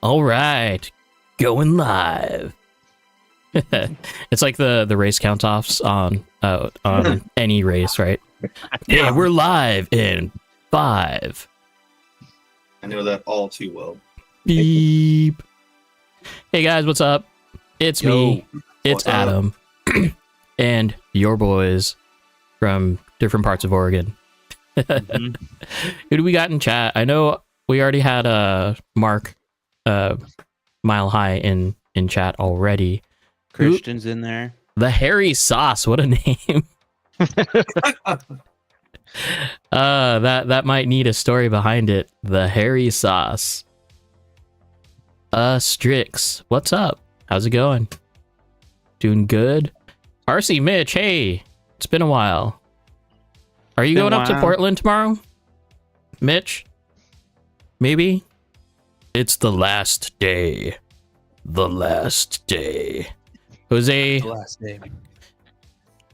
All right, going live. It's like the race count-offs on any race, right? Yeah, we're live in 5. I know that all too well. Beep. Hey guys, what's up? It's me. It's Adam. And your boys from different parts of Oregon. Who do we got in chat? I know we already had Mark Mile High in chat already. Christian's in there. The Hairy Sauce, what a name. That might need a story behind it. The Hairy Sauce. Strix, what's up? How's it going? Doing good? RC Mitch, hey, it's been a while. Are you going up to Portland tomorrow? Mitch? Maybe? It's the last day. The last day. Jose. The last day.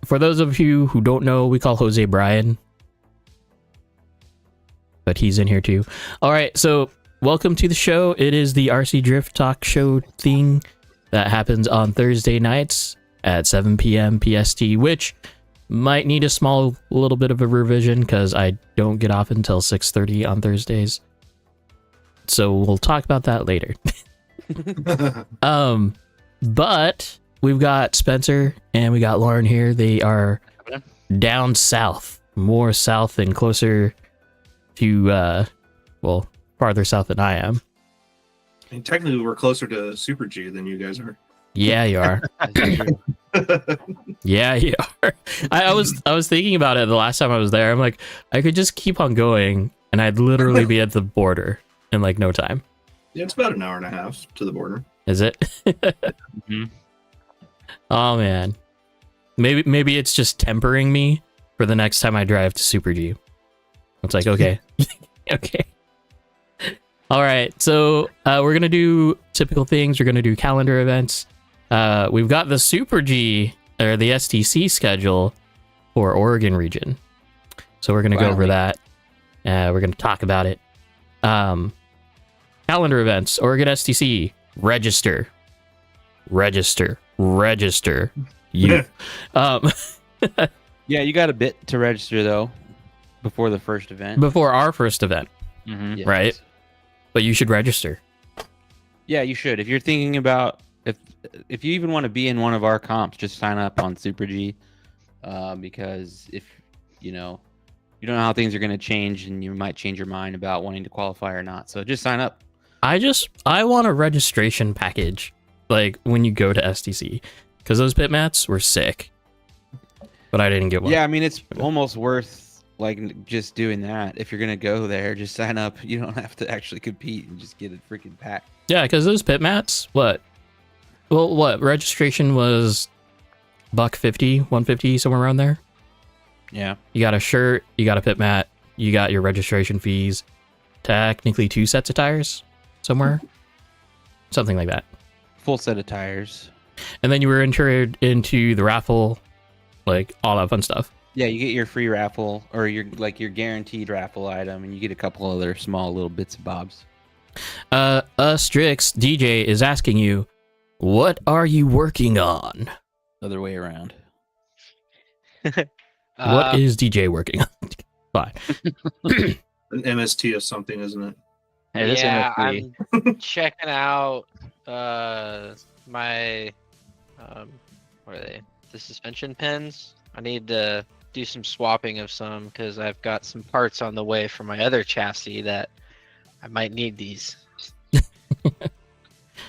For those of you who don't know, we call Jose Brian. But he's in here too. All right, so welcome to the show. It is the RC Drift Talk show thing that happens on Thursday nights at 7 p.m. PST, which might need a small little bit of a revision because I don't get off until 6:30 on Thursdays. So we'll talk about that later. But we've got Spencer and we got Loren here. They are down south, more south and closer to, well, farther south than I am. I mean, technically, we're closer to Super G than you guys are. Yeah, you are. Yeah, you are. I was thinking about it the last time I was there. I'm like, I could just keep on going, and I'd literally be at the border in like no time. Yeah, it's about an hour and a half to the border. Is it? Mm-hmm. Oh man, maybe it's just tempering me for the next time I drive to Super G. It's like, okay, okay. All right, so we're gonna do typical things. We're gonna do calendar events. We've got the Super G or the STC schedule for Oregon region, so we're gonna go over that. We're gonna talk about it. Calendar events: Oregon STC. Register. You. Yeah, you got a bit to register though before the first event. Before our first event, Yes. right? But you should register. Yeah, you should. If you're thinking about if you even want to be in one of our comps, just sign up on Super G, because if you don't know how things are going to change, and you might change your mind about wanting to qualify or not. So just sign up. I want a registration package, like when you go to STC, because those pit mats were sick, but I didn't get one. Yeah, I mean it's almost worth like just doing that. If you're gonna go there, just sign up. You don't have to actually compete and just get a freaking pack. Yeah, because those pit mats, what registration was $150, $150, somewhere around there. Yeah, You got a shirt, you got a pit mat, you got your registration fees, technically 2 sets of tires somewhere, something like that. full set of tires. And then you were entered into the raffle, like all that fun stuff. Yeah, you get your free raffle or your guaranteed raffle item, and you get a couple other small little bits and bobs. Strix DJ is asking you, what are you working on? Other way around. What is DJ working on? Fine. An MST of something, isn't it? Yeah, I'm checking out my what are they? The suspension pins. I need to do some swapping of some because I've got some parts on the way for my other chassis that I might need these.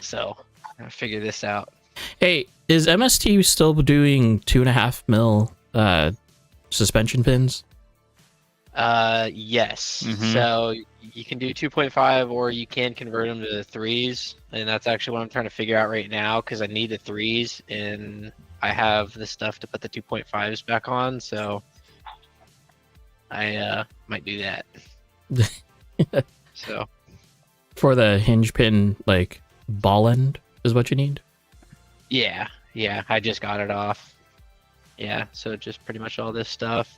So I'll figure this out. Hey, is MST still doing 2.5 mil suspension pins? Yes. Mhm. So you can do 2.5 or you can convert them to the 3s, and that's actually what I'm trying to figure out right now because I need the 3s and I have the stuff to put the 2.5s back on, so I might do that. So For the hinge pin, like ball end is what you need. yeah, I just got it off. Yeah, so just pretty much all this stuff.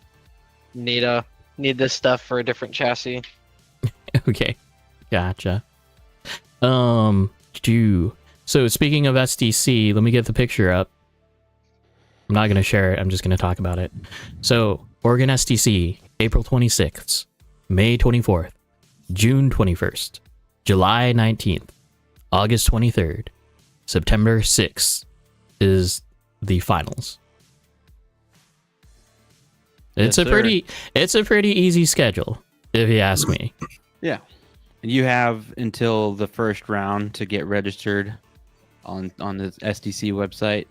Need this stuff for a different chassis. Okay. Gotcha. So speaking of SDC, let me get the picture up. I'm not going to share it. I'm just going to talk about it. So Oregon SDC, April 26th, May 24th, June 21st, July 19th, August 23rd, September 6th is the finals. It's Yes, a pretty easy schedule, if you ask me. Yeah. And you have until the first round to get registered on the SDC website.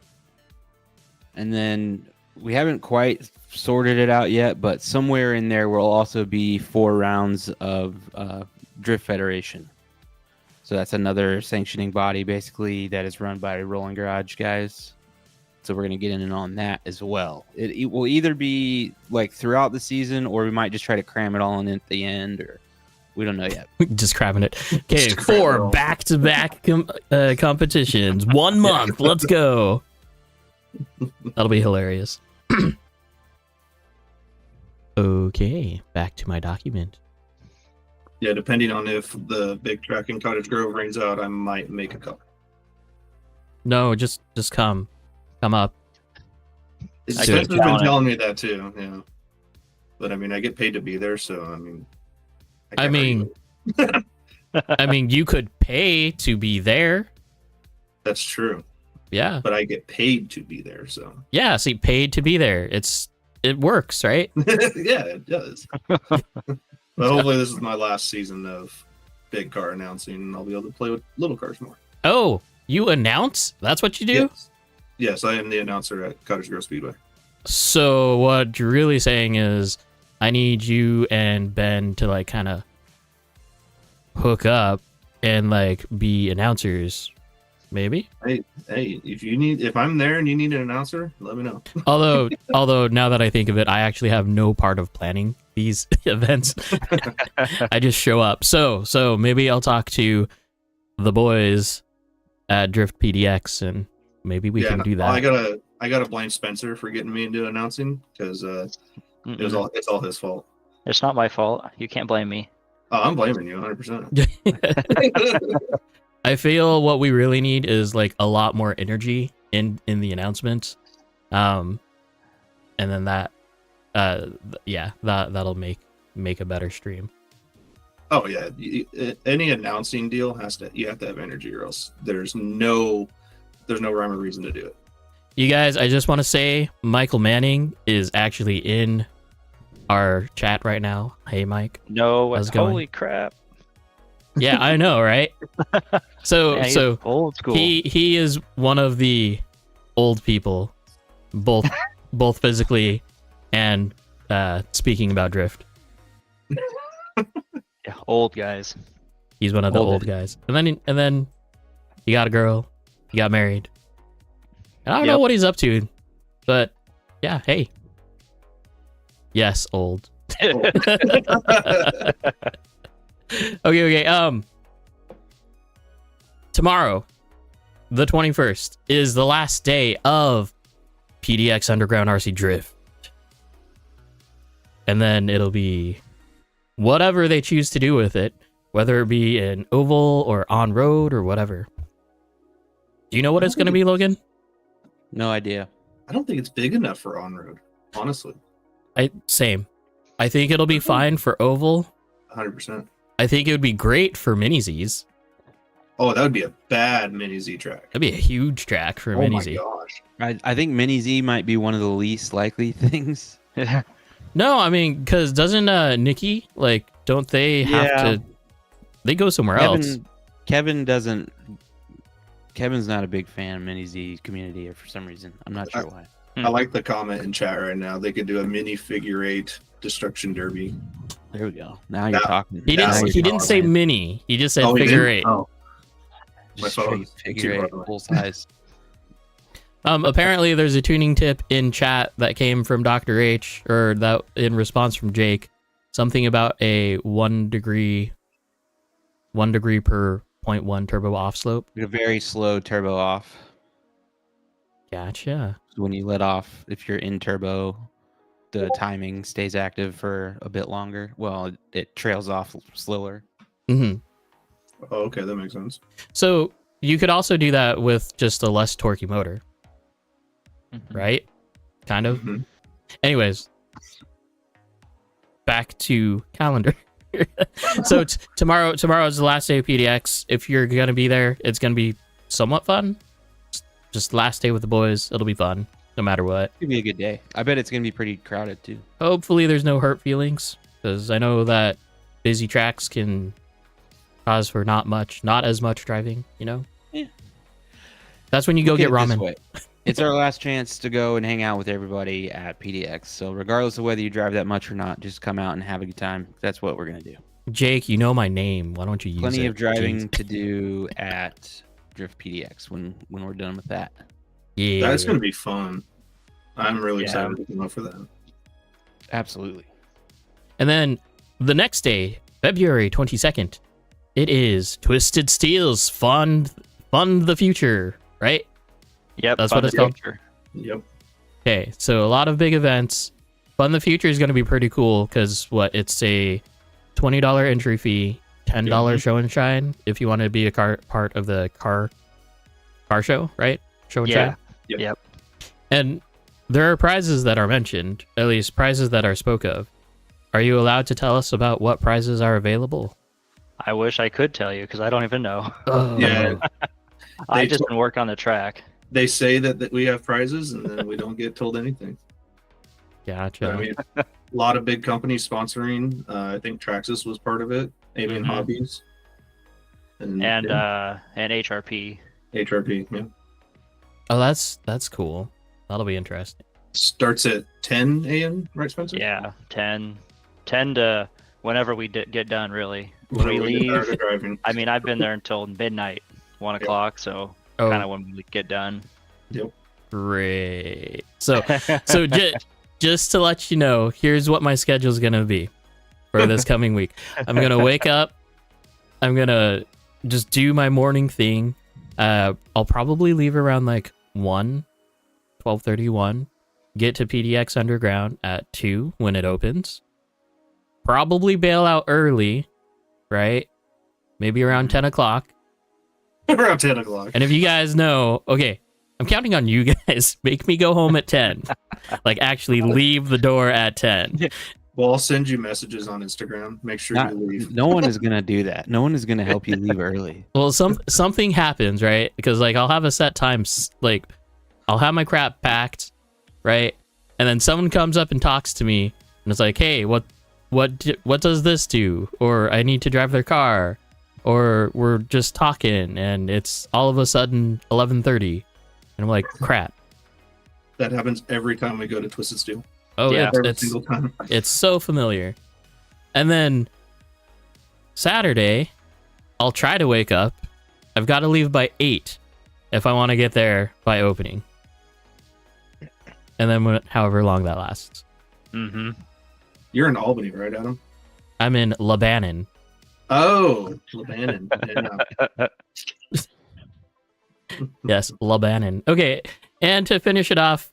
And then we haven't quite sorted it out yet, but somewhere in there will also be 4 rounds of Drift Federation. So that's another sanctioning body, basically, that is run by Rolling Garage guys. So we're going to get in on that as well. It will either be like throughout the season, or we might just try to cram it all in at the end, or we don't know yet. Just cramming it. Okay, 4 back-to-back competitions. 1 month. Let's go. That'll be hilarious. Okay, back to my document. Yeah, depending on if the big track in Cottage Grove rains out, I might make a couple. No, just come up. Spencer's been telling me that too. Yeah, but I mean, I get paid to be there, so I mean. I mean, you could pay to be there. That's true. Yeah. But I get paid to be there, so. Yeah, see, paid to be there. It works, right? Yeah, it does. But hopefully this is my last season of big car announcing, and I'll be able to play with little cars more. Oh, you announce? That's what you do? Yes, I am the announcer at Cottage Grove Speedway. So what you're really saying is I need you and Ben to like kind of hook up and like be announcers, maybe? Hey, if I'm there and you need an announcer, let me know. Although now that I think of it, I actually have no part of planning these events. I just show up. So maybe I'll talk to the boys at Drift PDX and maybe we can do that. I gotta blame Spencer for getting me into announcing because it's all his fault. It's not my fault. You can't blame me. Oh, I'm blaming you 100%. I feel what we really need is like a lot more energy in the announcements, and then that'll make a better stream. Oh yeah, any announcing deal you have to have energy, or else there's no rhyme or reason to do it. You guys, I just want to say Michael Manning is actually in our chat right now. Hey, Mike. No, how's it going? holy crap. Yeah, I know, right? So Man, he's so old school. he is one of the old people, both physically and speaking about drift. Yeah, old guys. He's one of the old guys. And then he got a girl. He got married. And I don't know what he's up to, but yeah, hey. Yes, old. Okay. Tomorrow, the 21st, is the last day of PDX Underground RC Drift. And then it'll be whatever they choose to do with it, whether it be an oval or on road or whatever. Do you know what it's going to be, Logan? No idea. I don't think it's big enough for on road, honestly. Same. I think it'll be fine for oval. 100%. I think it would be great for mini Zs. Oh, that would be a bad mini Z track. That'd be a huge track for a mini Z. Oh my gosh. I think Mini Z might be one of the least likely things. No, I mean, because doesn't Nikki, like, don't they have to... They go somewhere else. Kevin's not a big fan of Mini Z community for some reason. I'm not sure why. I like the comment in chat right now. They could do a mini figure 8 destruction derby. There we go. Now you're talking. He didn't say mini. He just said figure 8. Oh. My Just phone. figure 8 full size. Apparently there's a tuning tip in chat that came from Dr. H, or that in response from Jake. Something about a 1 degree per 0.1 turbo off slope. A very slow turbo off. Gotcha. When you let off, if you're in turbo, the timing stays active for a bit longer. Well, it trails off slower. Mm-hmm. Oh, okay, that makes sense. So you could also do that with just a less torquey motor, Mhm. right? Kind of. Mhm. Anyways, back to calendar. So tomorrow is the last day of PDX. If you're gonna be there, it's gonna be somewhat fun. Just last day with the boys. It'll be fun, no matter what. It'll be a good day. I bet it's gonna be pretty crowded too. Hopefully, there's no hurt feelings, because I know that busy tracks can cause for not as much driving. You know. Yeah. That's when you go Look get at it this ramen. way. It's our last chance to go and hang out with everybody at PDX. So regardless of whether you drive that much or not, just come out and have a good time. That's what we're gonna do. Jake, you know my name. Why don't you use it? Plenty of driving Jeez. to do at Drift PDX when we're done with that. Yeah. That's gonna be fun. I'm really Yeah. excited to come up for that. Absolutely. And then the next day, February 22nd, it is Twisted Steel's Fund the Future, right? Yep. That's fun what it's called? future. Yep. Okay, so a lot of big events. Fund the Future is going to be pretty cool because it's a $20 entry fee, $10 show and shine if you want to be a part of the car show, right? Show and Yeah. shine. Yep. Yep. And there are prizes that are mentioned, at least prizes that are spoke of. Are you allowed to tell us about what prizes are available? I wish I could tell you because I don't even know. Yeah. I They just told- been working on the track. They say that we have prizes, and then we don't get told anything. Gotcha. I mean, a lot of big companies sponsoring. I think Traxxas was part of it. Avian Mhm. Hobbies. And HRP. HRP. Yeah. Oh, that's cool. That'll be interesting. Starts at 10 a.m. Right, Spencer? Yeah, 10 to whenever we get done. Really, when When we we get tired leave. of driving. I mean, I've been there until midnight, 1 o'clock. So Oh, kind of when we get done. great. So just to let you know, here's what my schedule's gonna be for this coming week. I'm gonna wake up. I'm gonna just do my morning thing. I'll probably leave around like 12:31. Get to PDX Underground at 2 when it opens. Probably bail out early, right? Maybe around 10 o'clock. Around 10 o'clock. And if you guys know, okay, I'm counting on you guys. Make me go home at 10. Like actually leave the door at 10. Well, I'll send you messages on Instagram. Make sure Not- you leave. no one is gonna do that. No one is gonna help you leave early. Well, something happens, right? Because like I'll have a set time, like I'll have my crap packed, right? And then someone comes up and talks to me, and it's like, hey, what does this do? Or I need to drive their car, or we're just talking, and it's all of a sudden 11:30, and I'm like, crap. That happens every time we go to Twisted Steel. Oh, Yeah. Every it's single time. it's so familiar. And then Saturday, I'll try to wake up. I've got to leave by 8 if I want to get there by opening. And then however long that lasts. Mm-hmm. You're in Albany, right, Adam? I'm in Lebanon. Oh, Lebanon. Yeah. Yes, Lebanon. Okay, and to finish it off,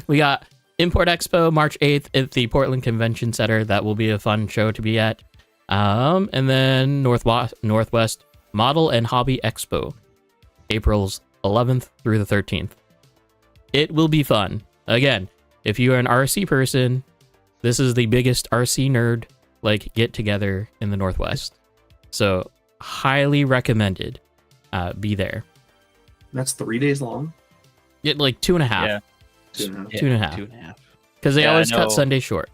we got Import Expo March 8th at the Portland Convention Center. That will be a fun show to be at. And then Northwest Model and Hobby Expo, April's 11th through the 13th. It will be fun. Again, if you are an RC person, this is the biggest RC nerd get together in the Northwest. So highly recommended. Be there. That's 3 days long. Get like 2.5. Yeah. 2.5. 2.5. 2.5. Because they Yeah, I always know. cut Sunday short.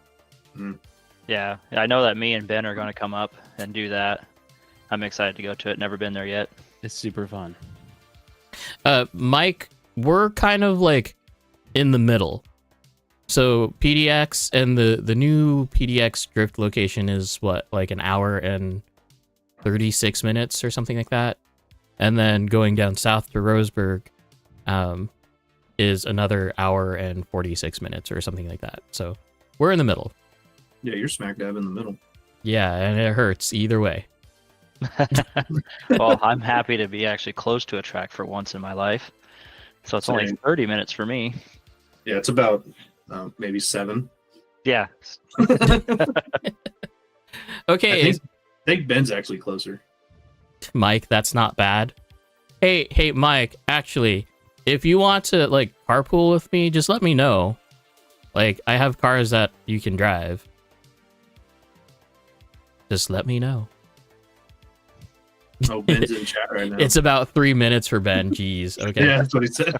Yeah, I know that me and Ben are going to come up and do that. I'm excited to go to it. Never been there yet. It's super fun. Mike, we're kind of in the middle. So PDX and the new PDX drift location is what, an hour and 36 minutes or something like that. And then going down south to Roseburg is another hour and 46 minutes or something like that. So we're in the middle. Yeah, you're smack dab in the middle. Yeah, and it hurts either way. Well, I'm happy to be actually close to a track for once in my life. So it's only Same. 30 minutes for me. Yeah, it's about maybe 7. Yeah. Okay, I think Ben's actually closer. Mike, that's not bad. Hey, Mike, actually, if you want to, like, carpool with me, just let me know. Like, I have cars that you can drive. Just let me know. Oh, Ben's in chat right now. It's about 3 minutes for Ben. Jeez. Okay. Yeah, that's what he said.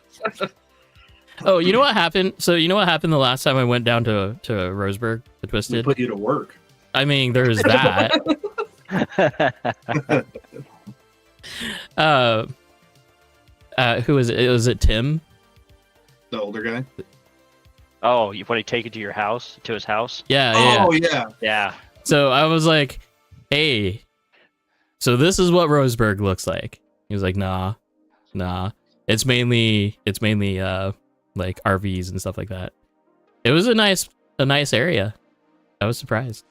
Oh, you know what happened? So you know what happened the last time I went down to Roseburg, the We Twisted? put you to work. I mean, there's that. Who is it? Was it Tim? The older guy. Oh, you want to take it to your house, to his house? Yeah. Oh yeah. Yeah. So I was like, hey, so this is what Roseburg looks like. He was like, nah. It's mainly like RVs and stuff like that. It was a nice area. I was surprised.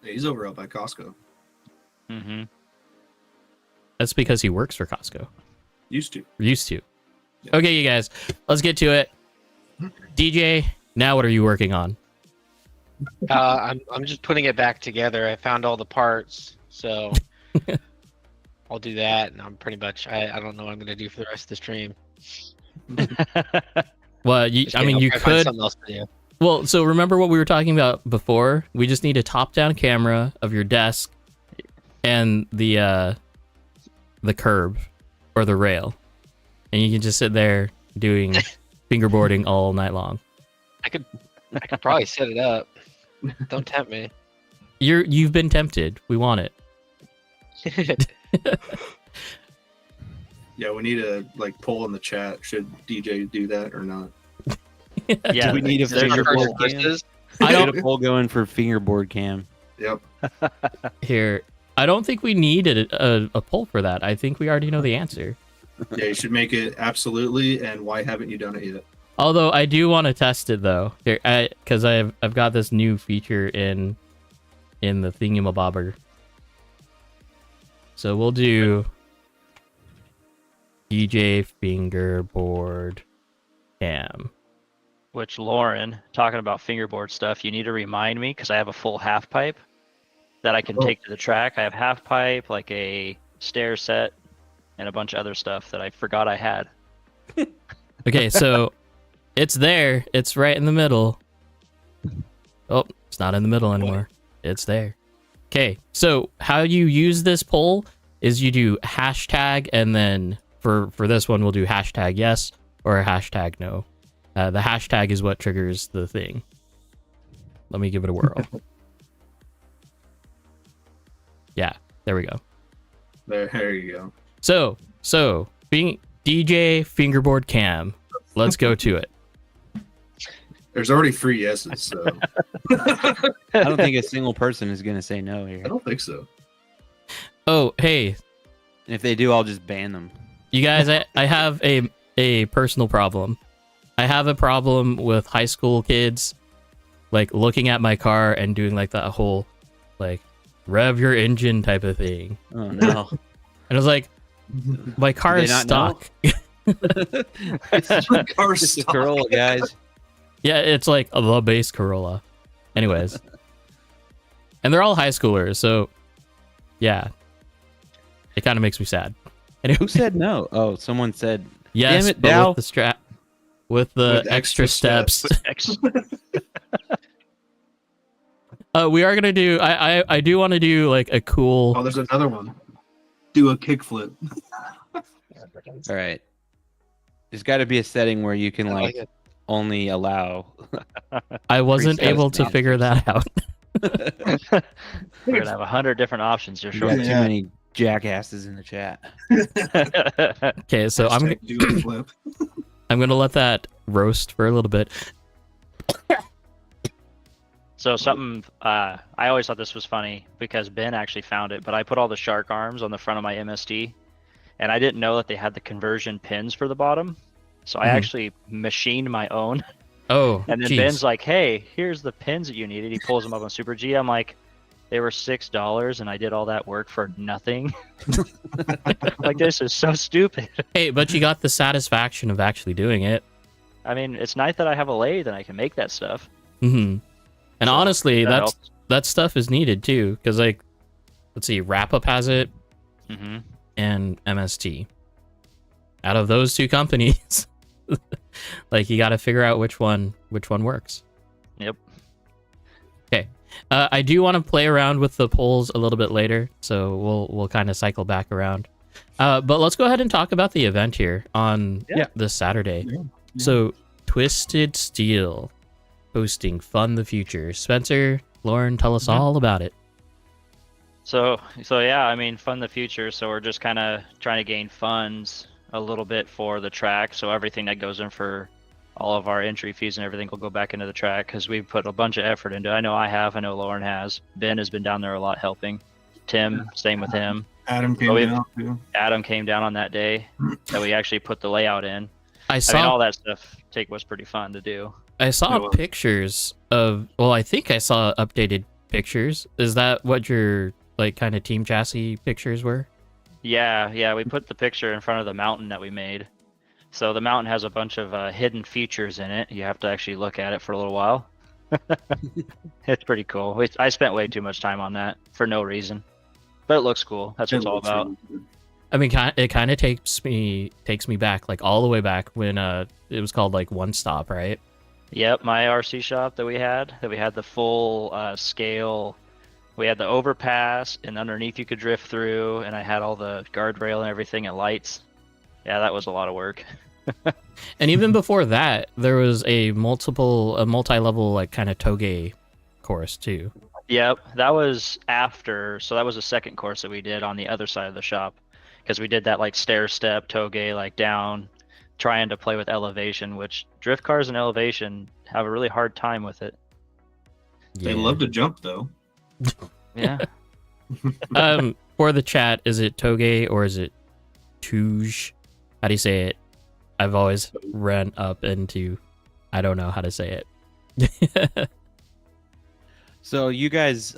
Yeah, he's over out by Costco. Mm-hmm. That's because he works for Costco. Used to. Used to. Yeah. Okay, you guys, let's get to it. DJ, now what are you working on? I'm just putting it back together. I found all the parts, so I'll do that. And I'm pretty much I don't know what I'm gonna do for the rest of the stream. Well, Just I kidding, mean, I'll you try to find could. something else to do. Well, so remember what we were talking about before? We just need a top-down camera of your desk and the curb or the rail, and you can just sit there doing fingerboarding all night long. I could probably set it up. Don't tempt me. You've been tempted. We want it. Yeah, we need a poll in the chat. Should DJ do that or not? Yeah. Do we need a there's your fingerboard poll. cam? Versus- I Get don't a poll going for fingerboard cam. Yep. here. I don't think we need a poll for that. I think we already know the answer. Yeah, you should make it absolutely. And why haven't you done it yet? Although I do want to test it though, because I've got this new feature in the thingamabobber. So we'll do DJ fingerboard cam. Which Loren, talking about fingerboard stuff, you need to remind me because I have a full half pipe that I can take to the track. I have half pipe, like a stair set, and a bunch of other stuff that I forgot I had. Okay, so it's there. It's right in the middle. Oh, it's not in the middle anymore. It's there. Okay, so how you use this poll is you do hashtag, and then for this one, we'll do hashtag yes or hashtag no. The hashtag is what triggers the thing. Let me give it a whirl. Yeah, there we go. There you go. So being DJ fingerboard cam. Let's go to it. There's already 3 yeses, so I don't think a single person is going to say no here. I don't think so. Oh, hey, And if they do, I'll just ban them. you guys, I have a personal problem. I have a problem with high school kids, like, looking at my car and doing, like, that whole, like, rev your engine type of thing. Oh, no. And I was like, my car Do they is not know? stuck. Car's Just a stuck. Corolla, guys. Yeah, it's like the base Corolla. Anyways. And they're all high schoolers, so, yeah. It kind of makes me sad. Anyway, Who said no? Oh, someone said, yes, damn it, but Dow. with the strap. With the With extra extra steps. steps. We are gonna do. I do want to do like a cool. Oh, there's another one. Do a kickflip. all right. There's got to be a setting where you can, I like, like it. only allow. I wasn't preset able to options. figure that out. We're gonna have 100 different options here You got shortly. too Yeah. many jackasses in the chat. Okay, so Hashtag do a flip. I'm gonna let that roast for a little bit. So something I always thought this was funny because Ben actually found it, but I put all the shark arms on the front of my MSD, and I didn't know that they had the conversion pins for the bottom. So I Mhm. actually machined my own. Oh, And then geez. Ben's like, "Hey, here's the pins that you needed." He pulls them up on Super G. I'm like, "They were $6, and I did all that work for nothing." Like, this is so stupid. Hey, but you got the satisfaction of actually doing it. I mean, it's nice that I have a lathe and I can make that stuff. Hmm. And So, honestly, that that's helps. that stuff is needed too, because like, let's see, Wrap Up has it, Mm-hmm. and MST. Out of those two companies, like you got to figure out which one works. Yep. Okay. I do want to play around with the polls a little bit later, so we'll kind of cycle back around. But let's go ahead and talk about the event here on this Saturday. Yeah. So Twisted Steel hosting Fund the Future. Spencer, Loren, tell us all about it. So yeah, I mean, Fund the Future. So we're just kind of trying to gain funds a little bit for the track. So everything that goes in for all of our entry fees and everything will go back into the track because we've put a bunch of effort into it. I know I have. I know Loren has. Ben has been down there a lot helping. Tim, same with him. Adam came down too. Adam came down on that day that we actually put the layout in. I I mean, all that stuff was pretty fun to do. I saw It was. pictures of, well, I think I saw updated pictures. Is that what your like kind of team chassis pictures were? Yeah, we put the picture in front of the mountain that we made. So the mountain has a bunch of hidden features in it. You have to actually look at it for a little while. It's pretty cool. I spent way too much time on that for no reason, but it looks cool. That's what it's all about. I mean, it kind of takes me back, like all the way back when it was called like One Stop, right? Yep, my RC shop that we had the full scale. We had the overpass, and underneath you could drift through, and I had all the guardrail and everything and lights. Yeah, that was a lot of work. And even before that, there was a multi-level like kind of toge course too. Yep, that was after. So that was the second course that we did on the other side of the shop, because we did that like stair step toge like down, trying to play with elevation, which drift cars and elevation have a really hard time with it. They love to jump though. Yeah. For the chat, is it toge or is it touge? How do you say it? I've always ran up into, I don't know how to say it. So you guys,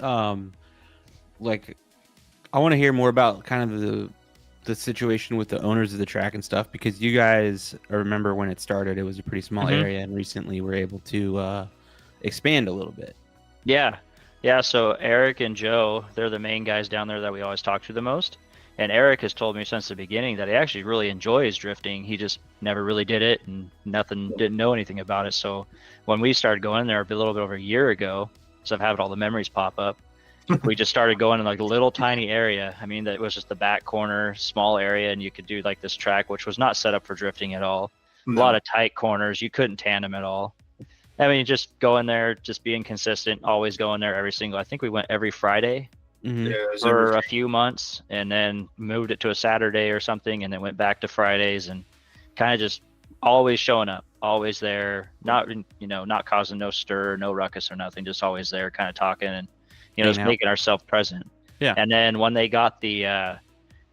like, I want to hear more about kind of the situation with the owners of the track and stuff, because you guys, I remember when it started, it was a pretty small area, and recently we're able to expand a little bit. Yeah. So Eric and Joe, they're the main guys down there that we always talk to the most. And Eric has told me since the beginning that he actually really enjoys drifting. He just never really did it and didn't know anything about it. So when we started going there a little bit over a year ago, so I've had all the memories pop up, we just started going in like a little tiny area. I mean, that was just the back corner, small area, and you could do like this track, which was not set up for drifting at all. No. A lot of tight corners. You couldn't tandem at all. I mean, just going there, just being consistent, always going there I think we went every Friday Mm-hmm. Yeah, it was for every- a few months, and then moved it to a Saturday or something, and then went back to Fridays, and kind of just always showing up, always there, not causing no stir, no ruckus or nothing, just always there, kind of talking and just Hanging out. making ourselves present. Yeah. And then when they got they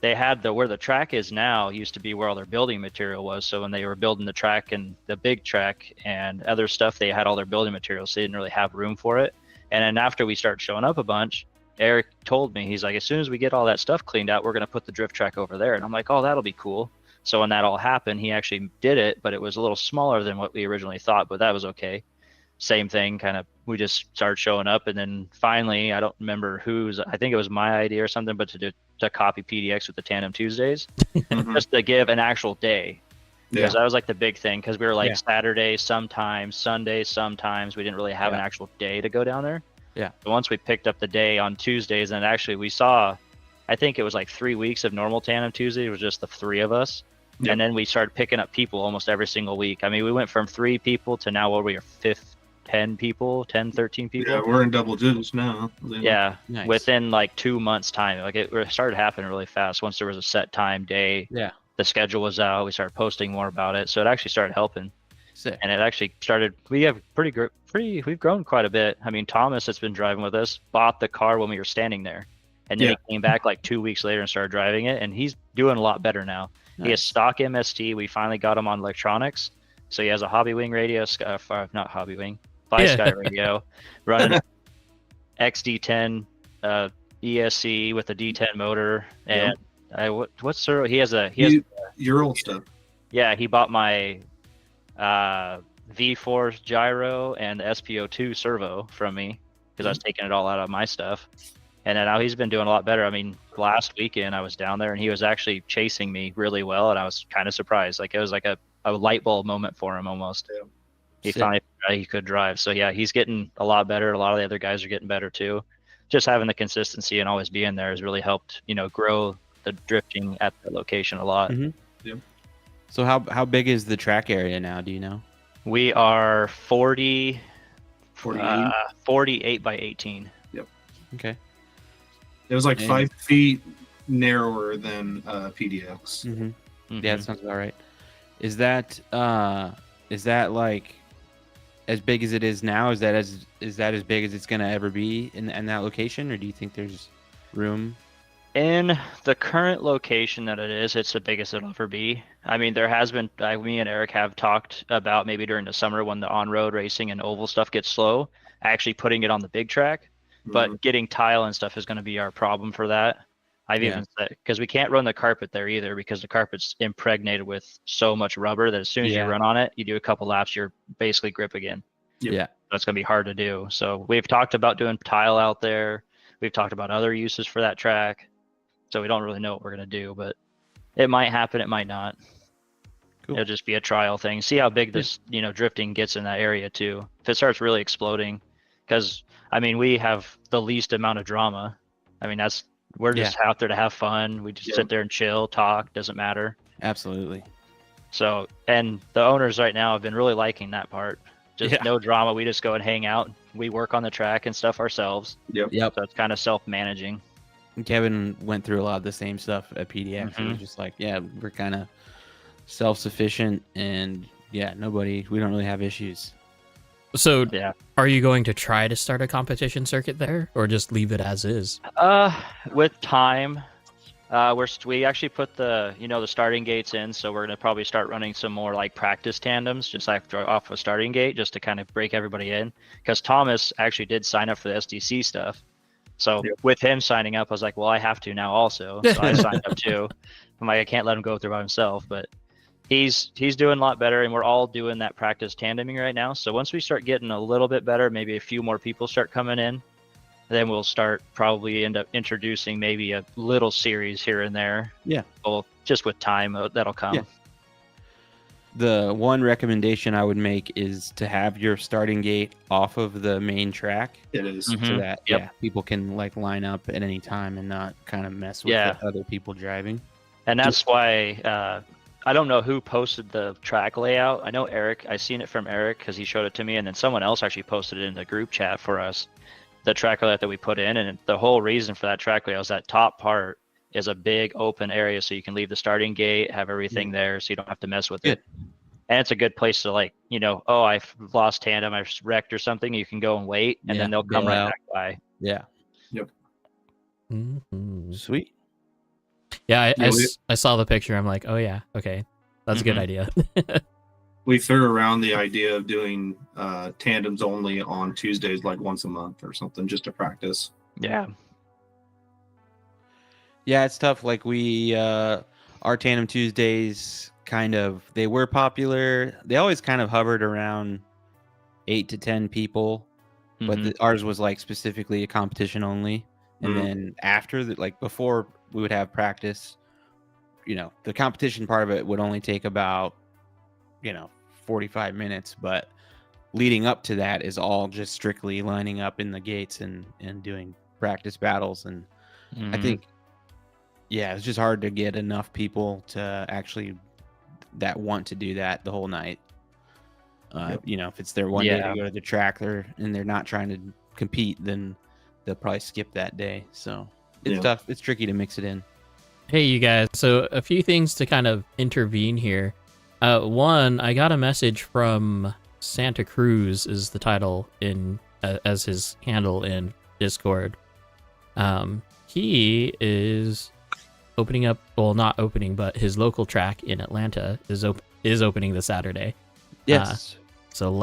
had where the track is now used to be where all their building material was. So when they were building the track and the big track and other stuff, they had all their building materials. So they didn't really have room for it. And then after we started showing up a bunch, Eric told me, he's like, as soon as we get all that stuff cleaned out, we're going to put the drift track over there. And I'm like, oh, that'll be cool. So when that all happened, he actually did it, but it was a little smaller than what we originally thought, but that was okay. Same thing, kind of, we just started showing up, and then finally, I don't remember I think it was my idea or something, but to copy PDX with the Tandem Tuesdays, Mhm. just to give an actual day. Yeah. Because that was like the big thing, because we were like Yeah. Saturday sometimes, Sunday sometimes. We didn't really have an actual day to go down there. Yeah. But once we picked up the day on Tuesdays, and actually we saw, I think it was like 3 weeks of normal Tandem Tuesday. It was just the three of us. Yep. And then we started picking up people almost every single week. I mean, we went from 3 people to now what we are 10 people, 10, 13 people. Yeah, we're in double digits now. Yeah, Nice. within like 2 months time. Like it started happening really fast. Once there was a set time, day, Yeah. the schedule was out, we started posting more about it. So it actually started helping. Sick. And it actually started, we have we've grown quite a bit. I mean, Thomas that's been driving with us bought the car when we were standing there. And then Yeah. he came back like 2 weeks later and started driving it, and he's doing a lot better now. He has Nice. stock MST. We finally got him on electronics. So he has a Hobby Wing radio, not Hobby Wing, Fly Yeah. Sky radio, running XD10 ESC with a D10 motor. And what's the, he has Your old stuff. yeah, he bought my V4 gyro and the SPO2 servo from me because I was taking it all out of my stuff. And then now he's been doing a lot better. I mean, last weekend I was down there and he was actually chasing me really well, and I was kind of surprised. Like it was like a light bulb moment for him almost. Yeah. He Sick. finally figured out he could drive. So yeah, he's getting a lot better. A lot of the other guys are getting better too. Just having the consistency and always being there has really helped, grow the drifting at the location a lot. Mhm. Yep. So how big is the track area now? Do you know? We are 48 by 18. Okay. It was like And- 5 feet narrower than PDX. Mm-hmm. Mhm. Yeah, that sounds about right. Is that like as big as it is now? Is that as big as it's gonna ever be in that location, or do you think there's room? In the current location that it is, it's the biggest it'll ever be. I mean, there has been, me and Eric have talked about maybe during the summer when the on-road racing and oval stuff gets slow, actually putting it on the big track. But getting tile and stuff is going to be our problem for that. I've Yeah. even said, because we can't run the carpet there either, because the carpet's impregnated with so much rubber that as soon as Yeah. you run on it, you do a couple laps, you're basically grip again. Yep. Yeah. That's going to be hard to do. So we've talked about doing tile out there. We've talked about other uses for that track. So we don't really know what we're going to do, but it might happen. It might not. Cool. It'll just be a trial thing. See how big this, drifting gets in that area too. If it starts really exploding, because I mean, we have the least amount of drama. I mean, we're just out there to have fun. We just Yeah. sit there and chill, talk, doesn't matter. Absolutely. So, and the owners right now have been really liking that part. Just Yeah. no drama. We just go and hang out. We work on the track and stuff ourselves. Yep. Yep. So it's kind of self-managing. Kevin went through a lot of the same stuff at PDX. He was just like, yeah, we're kind of self-sufficient, and yeah, we don't really have issues. So, Yeah. are you going to try to start a competition circuit there, or just leave it as is? With time, we actually put the starting gates in, so we're gonna probably start running some more like practice tandems, just like off a starting gate, just to kind of break everybody in. Because Thomas actually did sign up for the SDC stuff, so with him signing up, I was like, well, I have to now also. So I signed up too. I'm like, I can't let him go through by himself, but he's doing a lot better, and we're all doing that practice tandeming right now. So once we start getting a little bit better, maybe a few more people start coming in, then we'll probably end up introducing maybe a little series here and there. Yeah. Well, just with time, that'll come. Yeah. The one recommendation I would make is to have your starting gate off of the main track, It is. Mhm. so that Yep. people can like line up at any time and not kind of mess with Yeah. the other people driving. And that's why I don't know who posted the track layout. I know Eric. I seen it from Eric because he showed it to me, and then someone else actually posted it in the group chat for us. The track layout that we put in, and the whole reason for that track layout is that top part is a big open area, so you can leave the starting gate, have everything there, so you don't have to mess with it. And it's a good place to I've lost tandem, I've wrecked or something. You can go and wait, and then they'll come bail right out. back by. Yeah. Mhm. Sweet. Yeah, Yeah, I saw the picture. I'm like, oh yeah, okay, that's a good Mhm. idea. We threw around the idea of doing tandems only on Tuesdays, like once a month or something, just to practice. Yeah. Yeah, it's tough. Like our Tandem Tuesdays they were popular. They always kind of hovered around 8 to 10 people, but Mhm. ours was like specifically a competition only. And Mhm. then after that, like before we would have practice, the competition part of it would only take about, 45 minutes, but leading up to that is all just strictly lining up in the gates and doing practice battles. And I Mhm. think, yeah, it's just hard to get enough people to actually that want to do that the whole night. If it's their one day Yeah. to go to the track and they're not trying to compete, then they'll probably skip that day. So it's Yeah. tough. It's tricky to mix it in. Hey, you guys. So a few things to kind of intervene here. One, I got a message from Santa Cruz, is the title as his handle in Discord. He is opening up, well, not opening, but his local track in Atlanta is opening this Saturday. Yes, So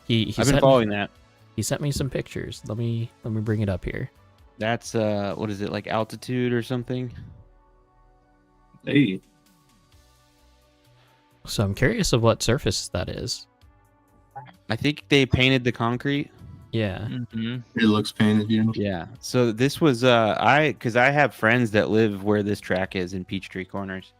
he I've been sent following that. He sent me some pictures. Let me bring it up here. That's what is it, like altitude or something? Hey, So I'm curious of what surface that is. I think they painted the concrete. Yeah. Mm-hmm. It looks painted, you know. Yeah. So this was because I have friends that live where this track is in Peachtree Corners,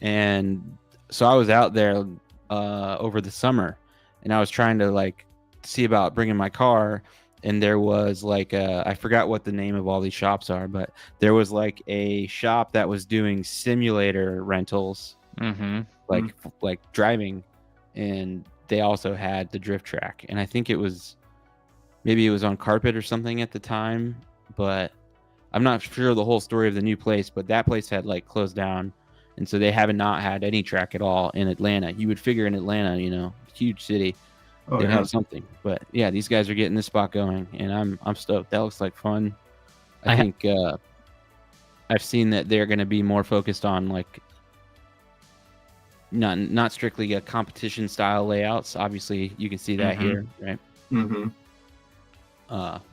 and so I was out there over the summer, and I was trying to like see about bringing my car, and there was like I forgot what the name of all these shops are, but there was like a shop that was doing simulator rentals, Mm-hmm. like driving, and they also had the drift track, and I think maybe it was on carpet or something at the time, but I'm not sure the whole story of the new place, but that place had like closed down. And so they have not had any track at all in Atlanta. You would figure in Atlanta, huge city, Oh, they'd yeah. have something. But yeah, these guys are getting this spot going, and I'm stoked. That looks like fun. I think I've seen that they're going to be more focused on like not strictly a competition style layouts. Obviously, you can see that Mhm. here, right? Mm-hmm.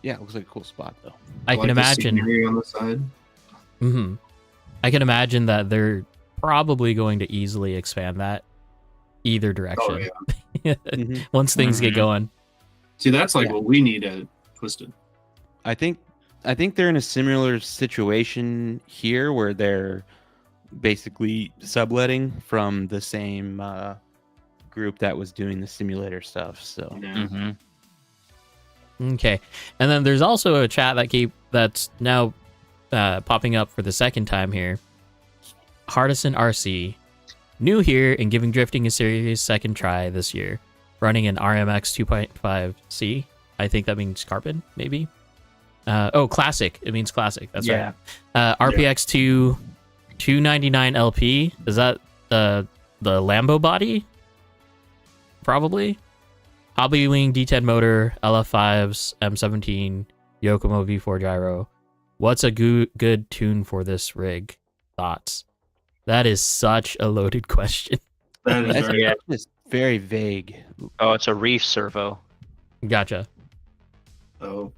Yeah, it looks like a cool spot though. I can imagine. on the side. Hmm. I can imagine that they're probably going to easily expand that either Oh direction yeah. once things get Mhm. going. See, that's like Yeah. what we need at Twisted. I think they're in a similar situation here where they're basically subletting from the same group that was doing the simulator stuff. So Yeah. Mm-hmm. Okay, and then there's also a chat that's now popping up for the second time here. Hardison RC, new here and giving drifting a serious second try this year, running an RMX 2.5C. I think that means carbon, maybe. Classic. It means classic. That's Yeah. right. RPX 299 LP. Is that the Lambo body? Probably. Hobby Wing D10 motor, LF5s, M17, Yokomo V4 gyro. What's a good tune for this rig? Thoughts? That is such a loaded question. That is that's very, Yeah. just very vague. Oh, it's a reef servo. Gotcha. oh.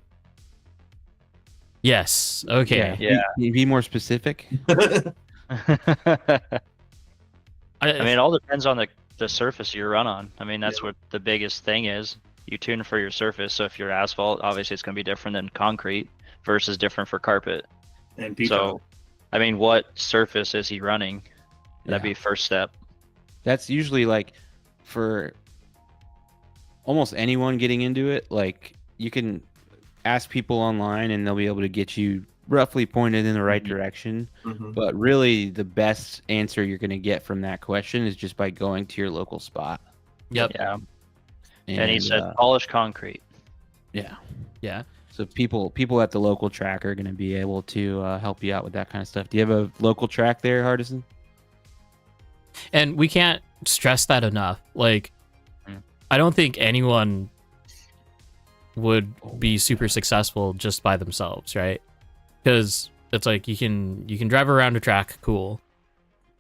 Yes. Okay. Yeah. Can you be more specific? I mean, it all depends on the surface you run on. I mean, that's what the biggest thing is. You tune for your surface. So if you're asphalt, obviously it's going to be different than concrete versus different for carpet. And Pico. So, I mean, what surface is he running? That'd Yeah. be first step. That's usually like for almost anyone getting into it. Like you can ask people online and they'll be able to get you roughly pointed in the right direction. Mhm. But really, the best answer you're going to get from that question is just by going to your local spot. Yep. Yeah. And he said uh, polished concrete. yeah. Yeah. So people at the local track are going to be able to help you out with that kind of stuff. Do you have a local track there, Hardison? And we can't stress that enough. Like, I don't think anyone would be super successful just by themselves, right? Because it's like you can drive around a track, cool,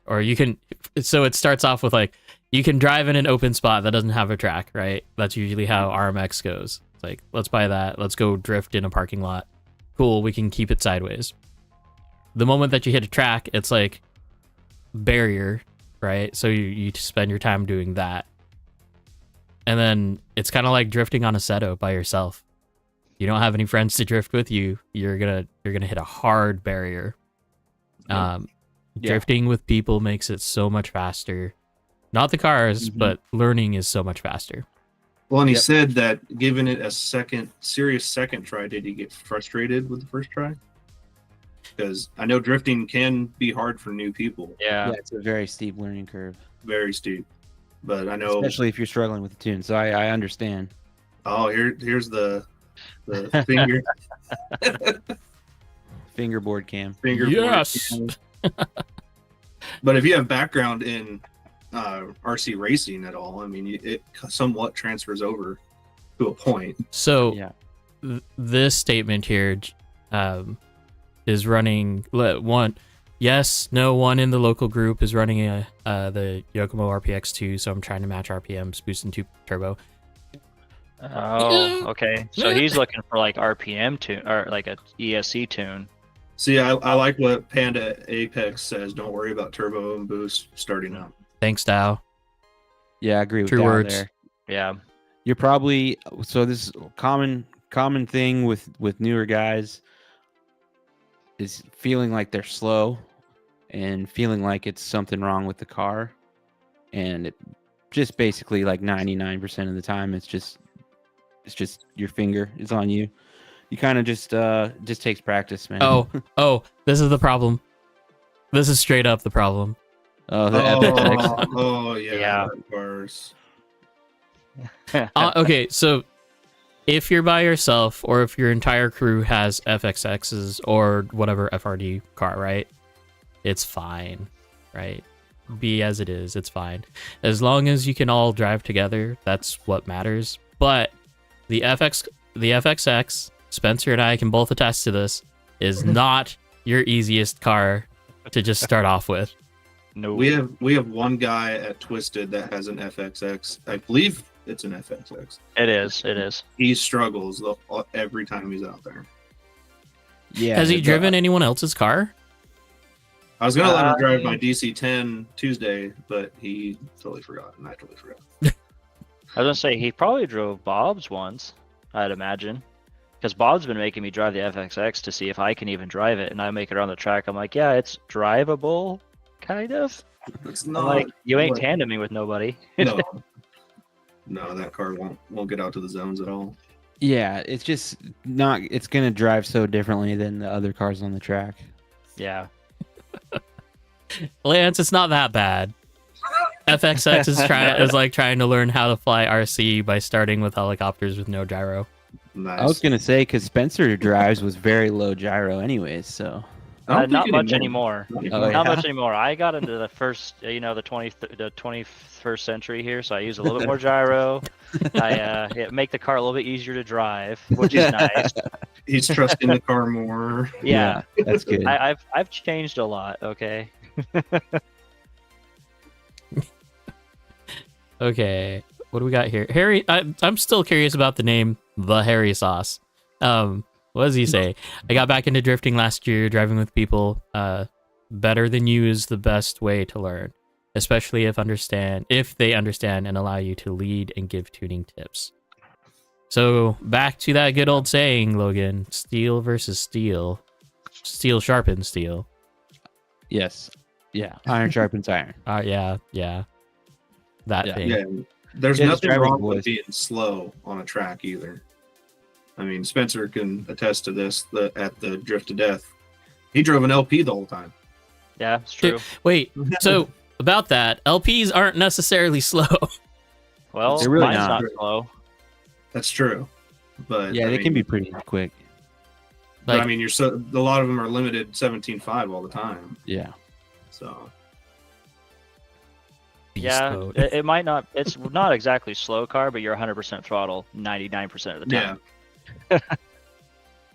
or you can. So it starts off with like you can drive in an open spot that doesn't have a track, right? That's usually how RMX goes. It's like, let's buy that. Let's go drift in a parking lot. Cool, we can keep it sideways. The moment that you hit a track, it's like barrier, right? So you spend your time doing that. And then it's kind of like drifting on a Seto by yourself. You don't have any friends to drift with you. You're gonna hit a hard barrier. Yeah. Drifting with people makes it so much faster. Not the cars, but learning is so much faster. Well, and he Yep. said that giving it a serious second try, did he get frustrated with the first try? Because I know drifting can be hard for new people, Yeah. Yeah, it's a very steep learning curve, very steep. But I know. especially if you're struggling with the tune. So I understand. Oh, here's the finger Fingerboard cam. finger. Yes. board. But if you have background in RC racing at all, I mean, it somewhat transfers over to a point. So Yeah. this statement here is running one. Yes, no one in the local group is running the Yokomo RPX2, so I'm trying to match RPMs, boost and turbo. Oh, okay. So he's looking for like RPM tune or like a ESC tune. See, I like what Panda Apex says. Don't worry about turbo and boost starting out. Thanks, Dow. Yeah, I agree with True that words. there. Yeah. You're probably this is common common thing with newer guys is feeling like they're slow and feeling like it's something wrong with the car, and it just basically like 99% of the time it's just your finger is on you. You kind of just takes practice, man. Oh, this is the problem. This is straight up the problem. Oh, the FXX. Oh yeah, Yeah. cars. Okay, so if you're by yourself or if your entire crew has FXXs or whatever FRD car, right? It's fine, right? Be as it is, it's fine. As long as you can all drive together, that's what matters. But the FXX, Spencer and I can both attest to this, is not your easiest car to just start off with. No. We have one guy at Twisted that has an FXX. I believe it's an FXX. It is. He struggles every time he's out there. Yeah. Has he the- driven anyone else's car? I was gonna let him drive my DC-10 Tuesday, but he totally forgot, and I totally forgot. I was gonna say he probably drove Bob's once, I'd imagine, because Bob's been making me drive the FXX to see if I can even drive it, and I make it around the track. I'm like, yeah, it's drivable, kind of. It's I'm not like, you ain't like- tandeming with nobody. No, no, that car won't get out to the zones at all. Yeah, it's just not. It's gonna drive so differently than the other cars on the track. Yeah. Lance, it's not that bad. FXX is like trying to learn how to fly RC by starting with helicopters with no gyro. Nice. I was gonna say because Spencer drives was very low gyro, anyways. So I don't Not think much anymore. Oh, Not yeah. much anymore. I got into the first, the 21st century here, so I use a little bit more gyro. I make the car a little bit easier to drive, which is nice. He's trusting the car more. Yeah, that's good. I've changed a lot. Okay. Okay, what do we got here? Harry, I'm still curious about the name, the Harry Sauce. What does he say? I got back into drifting last year, driving with people. Better than you is the best way to learn, especially if they understand and allow you to lead and give tuning tips. So back to that good old saying, Logan: steel versus steel, steel sharpens steel. Yes. Yeah. Iron sharpens iron. Yeah. That Yeah. thing. Yeah, there's Yeah, just nothing driving wrong boys. with being slow on a track either. I mean, Spencer can attest to this. At the Drift to Death, he drove an LP the whole time. Yeah, it's true. Wait, so about that, LPs aren't necessarily slow. Well, They're really mine's not. not slow. That's true, but Yeah, I they mean, can be pretty quick. But I Like- mean, a lot of them are limited 17.5 all the time. Yeah. So Yeah, Beast mode. it might not. It's not exactly slow car, but you're 100% throttle 99% of the yeah, time.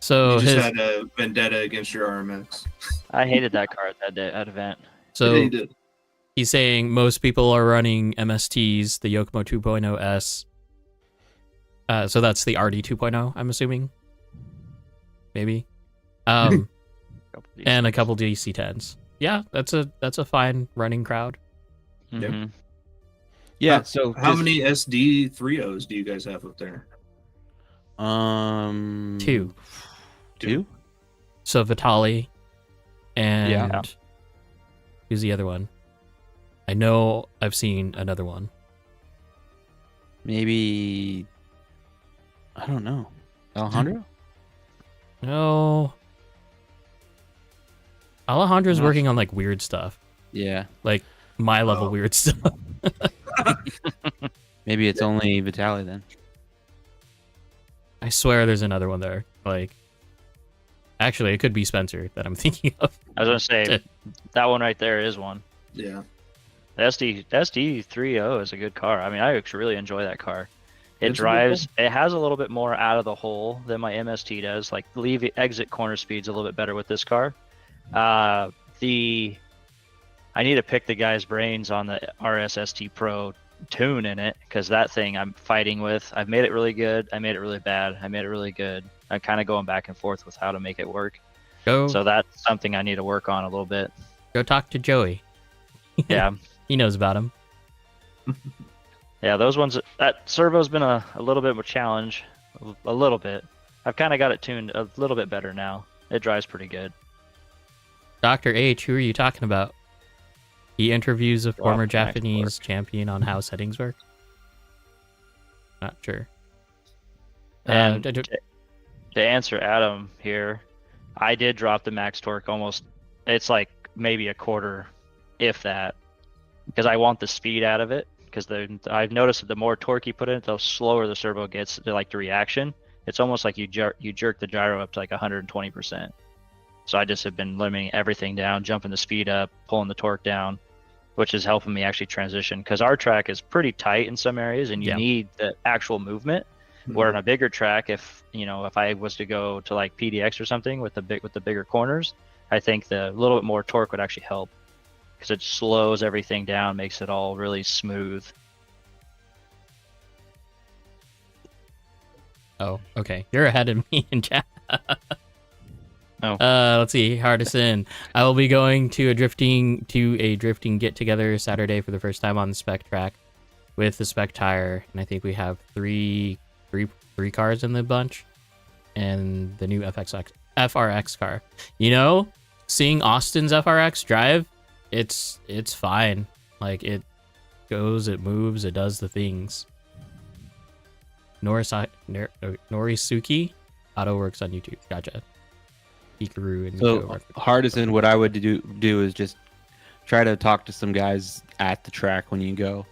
So you just his, had a vendetta against your RMX. I hated that car at that event. so Yeah, you did. he's saying most people are running MSTs, the Yokomo 2.0 S. So that's the RD 2.0, I'm assuming. Maybe. And a couple DC10s. Yeah, that's a fine running crowd. Mhm. Yeah. So How just, many SD 3.0s do you guys have up there? Two. Two? So Vitali and Yeah. who's the other one? I know I've seen another one. Maybe. I don't know. Alejandro? No. Alejandro's Not working on like weird stuff. Yeah. Like my level Oh. weird stuff. Maybe it's only Vitaly then. I swear there's another one there. Like actually it could be Spencer that I'm thinking of. I was gonna say that one right there is one. Yeah, The SD 3.0 is a good car. I mean, I actually really enjoy that car. It It's a good drives. It has a little bit more out of the hole than my MST does. Like exit corner speed's a little bit better with this car. I need to pick the guy's brains on the RSST Pro tune in it because that thing I'm fighting with. I've made it really good. I made it really bad. I made it really good. I'm kind of going back and forth with how to make it work. Go So that's something I need to work on a little bit. go talk to Joey. Yeah. He knows about him. Yeah, those ones. That servo's been a little bit of a challenge, a little bit. I've kind of got it tuned a little bit better now. It drives pretty good. Dr. H, who are you talking about? He interviews a former Drop max Japanese torque. champion on how settings work. Not sure. And d- d- to answer Adam here, I did drop the max torque almost. It's like maybe a quarter, if that, because I want the speed out of it. Because I've noticed that the more torque you put in it, the slower the servo gets. The reaction. It's almost like you jerk the gyro up to like 120%. So I just have been limiting everything down, jumping the speed up, pulling the torque down, which is helping me actually transition. Because our track is pretty tight in some areas, and you need the actual movement. Where on a bigger track, if I was to go to like PDX or something with the bigger corners, I think the little bit more torque would actually help, because it slows everything down, makes it all really smooth. Oh, okay. You're ahead of me in chat. Oh. Let's see. Hardison. I will be going to a drifting get together Saturday for the first time on the spec track with the spec tire, and I think we have three cars in the bunch, and the new FRX car. Seeing Austin's FRX drive, it's fine. Like, it goes, it moves, it does the things. Norisuke Auto works on YouTube. Gotcha. Hikaru and So Hardison, what I would do is just try to talk to some guys at the track when you go,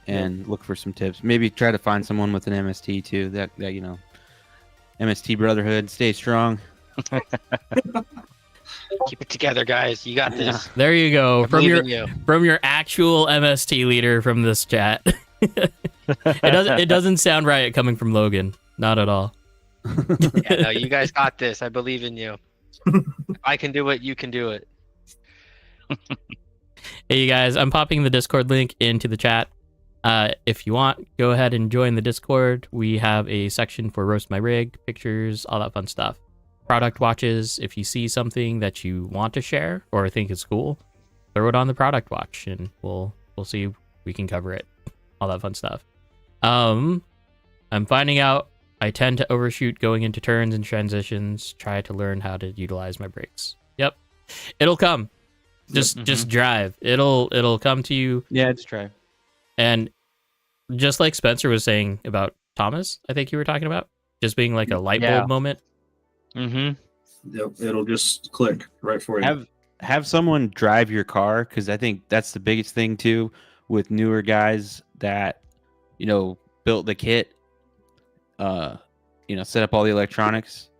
and look for some tips. Maybe try to find someone with an MST too. That MST brotherhood, stay strong. Keep it together, guys. You got this. There you go. I believe in you. From your actual MST leader from this chat. It doesn't sound right coming from Logan. Not at all. Yeah, no, you guys got this. I believe in you. If I can do it, you can do it. Hey, you guys, I'm popping the Discord link into the chat. If you want, go ahead and join the Discord. We have a section for Roast My Rig, pictures, all that fun stuff. Product watches. If you see something that you want to share or think is cool, throw it on the product watch, and we'll see if we can cover it. All that fun stuff. I'm finding out I tend to overshoot going into turns and transitions. Try to learn how to utilize my brakes. Yep, it'll come. Just drive. It'll come to you. Yeah, just try. And just like Spencer was saying about Thomas, I think you were talking about, just being like a light bulb moment. Mm-hmm. Yep, it'll just click right for you. Have someone drive your car, because I think that's the biggest thing too with newer guys that built the kit, set up all the electronics.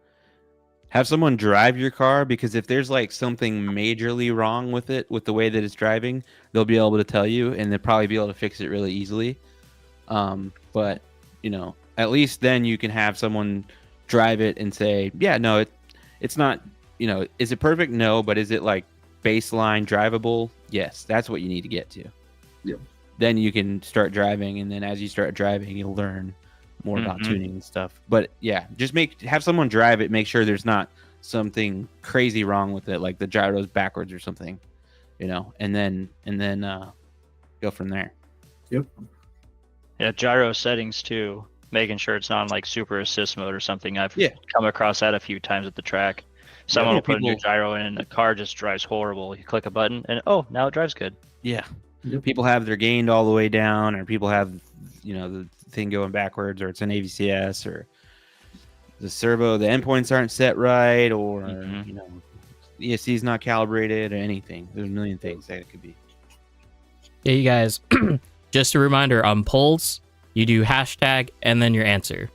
Have someone drive your car, because if there's like something majorly wrong with it, with the way that it's driving, they'll be able to tell you, and they'll probably be able to fix it really easily. But at least then you can have someone drive it and say, yeah, no, it's not, is it perfect? No, but is it like baseline drivable? Yes, that's what you need to get to. Yep. Then you can start driving, and then as you start driving, you'll learn more about tuning and stuff. But yeah, just have someone drive it, make sure there's not something crazy wrong with it, like the gyro's backwards or something, and then go from there. Yep. Yeah, gyro settings too. Making sure it's not in like super assist mode or something. I've Yeah. come across that a few times at the track. Someone will put a new people- gyro in, and the car just drives horrible. You click a button, and now it drives good. Yeah. Yep. People have their gained all the way down, or people have, the thing going backwards, or it's an AVCS, or the servo, the endpoints aren't set right, or, ESC is not calibrated, or anything. There's a million things that it could be. Yeah, you guys, just a reminder on polls, you do hashtag and then your answer.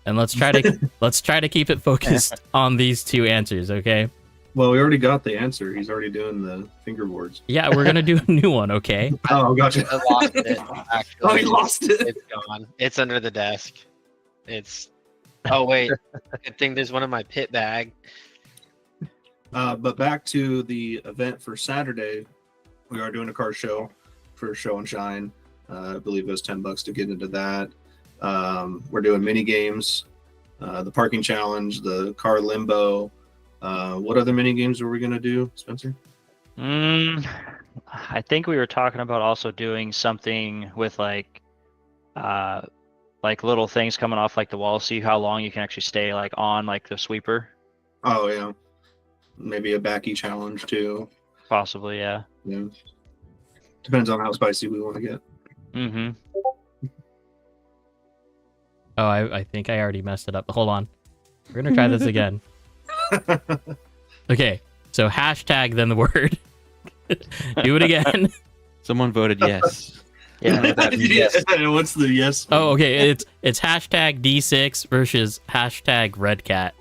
And let's try to keep it focused on these two answers, okay? Well, we already got the answer. He's already doing the fingerboards. Yeah, we're gonna do a new one, okay? Oh, gotcha. I lost it. Actually. Oh, he lost it. It's gone. It's under the desk. Oh wait. Good thing there's one in my pit bag. But back to the event for Saturday, we are doing a car show for Show and Shine. I believe it was $10 to get into that. We're doing mini games, the parking challenge, the car limbo. What other mini games were we gonna do, Spencer? I think we were talking about also doing something with like like little things coming off like the wall. See how long you can actually stay like on like the sweeper. Oh yeah, maybe a backy challenge too. Possibly, yeah. Yeah, depends on how spicy we want to get. Mm-hmm. Oh, I think I already messed it up. Hold on. We're gonna try this again. Okay, so hashtag then the word. Do it again. Someone voted yes. Yeah. I don't know what that means. Yeah, what's the yes? Oh, okay. It's hashtag D6 versus hashtag Red Cat.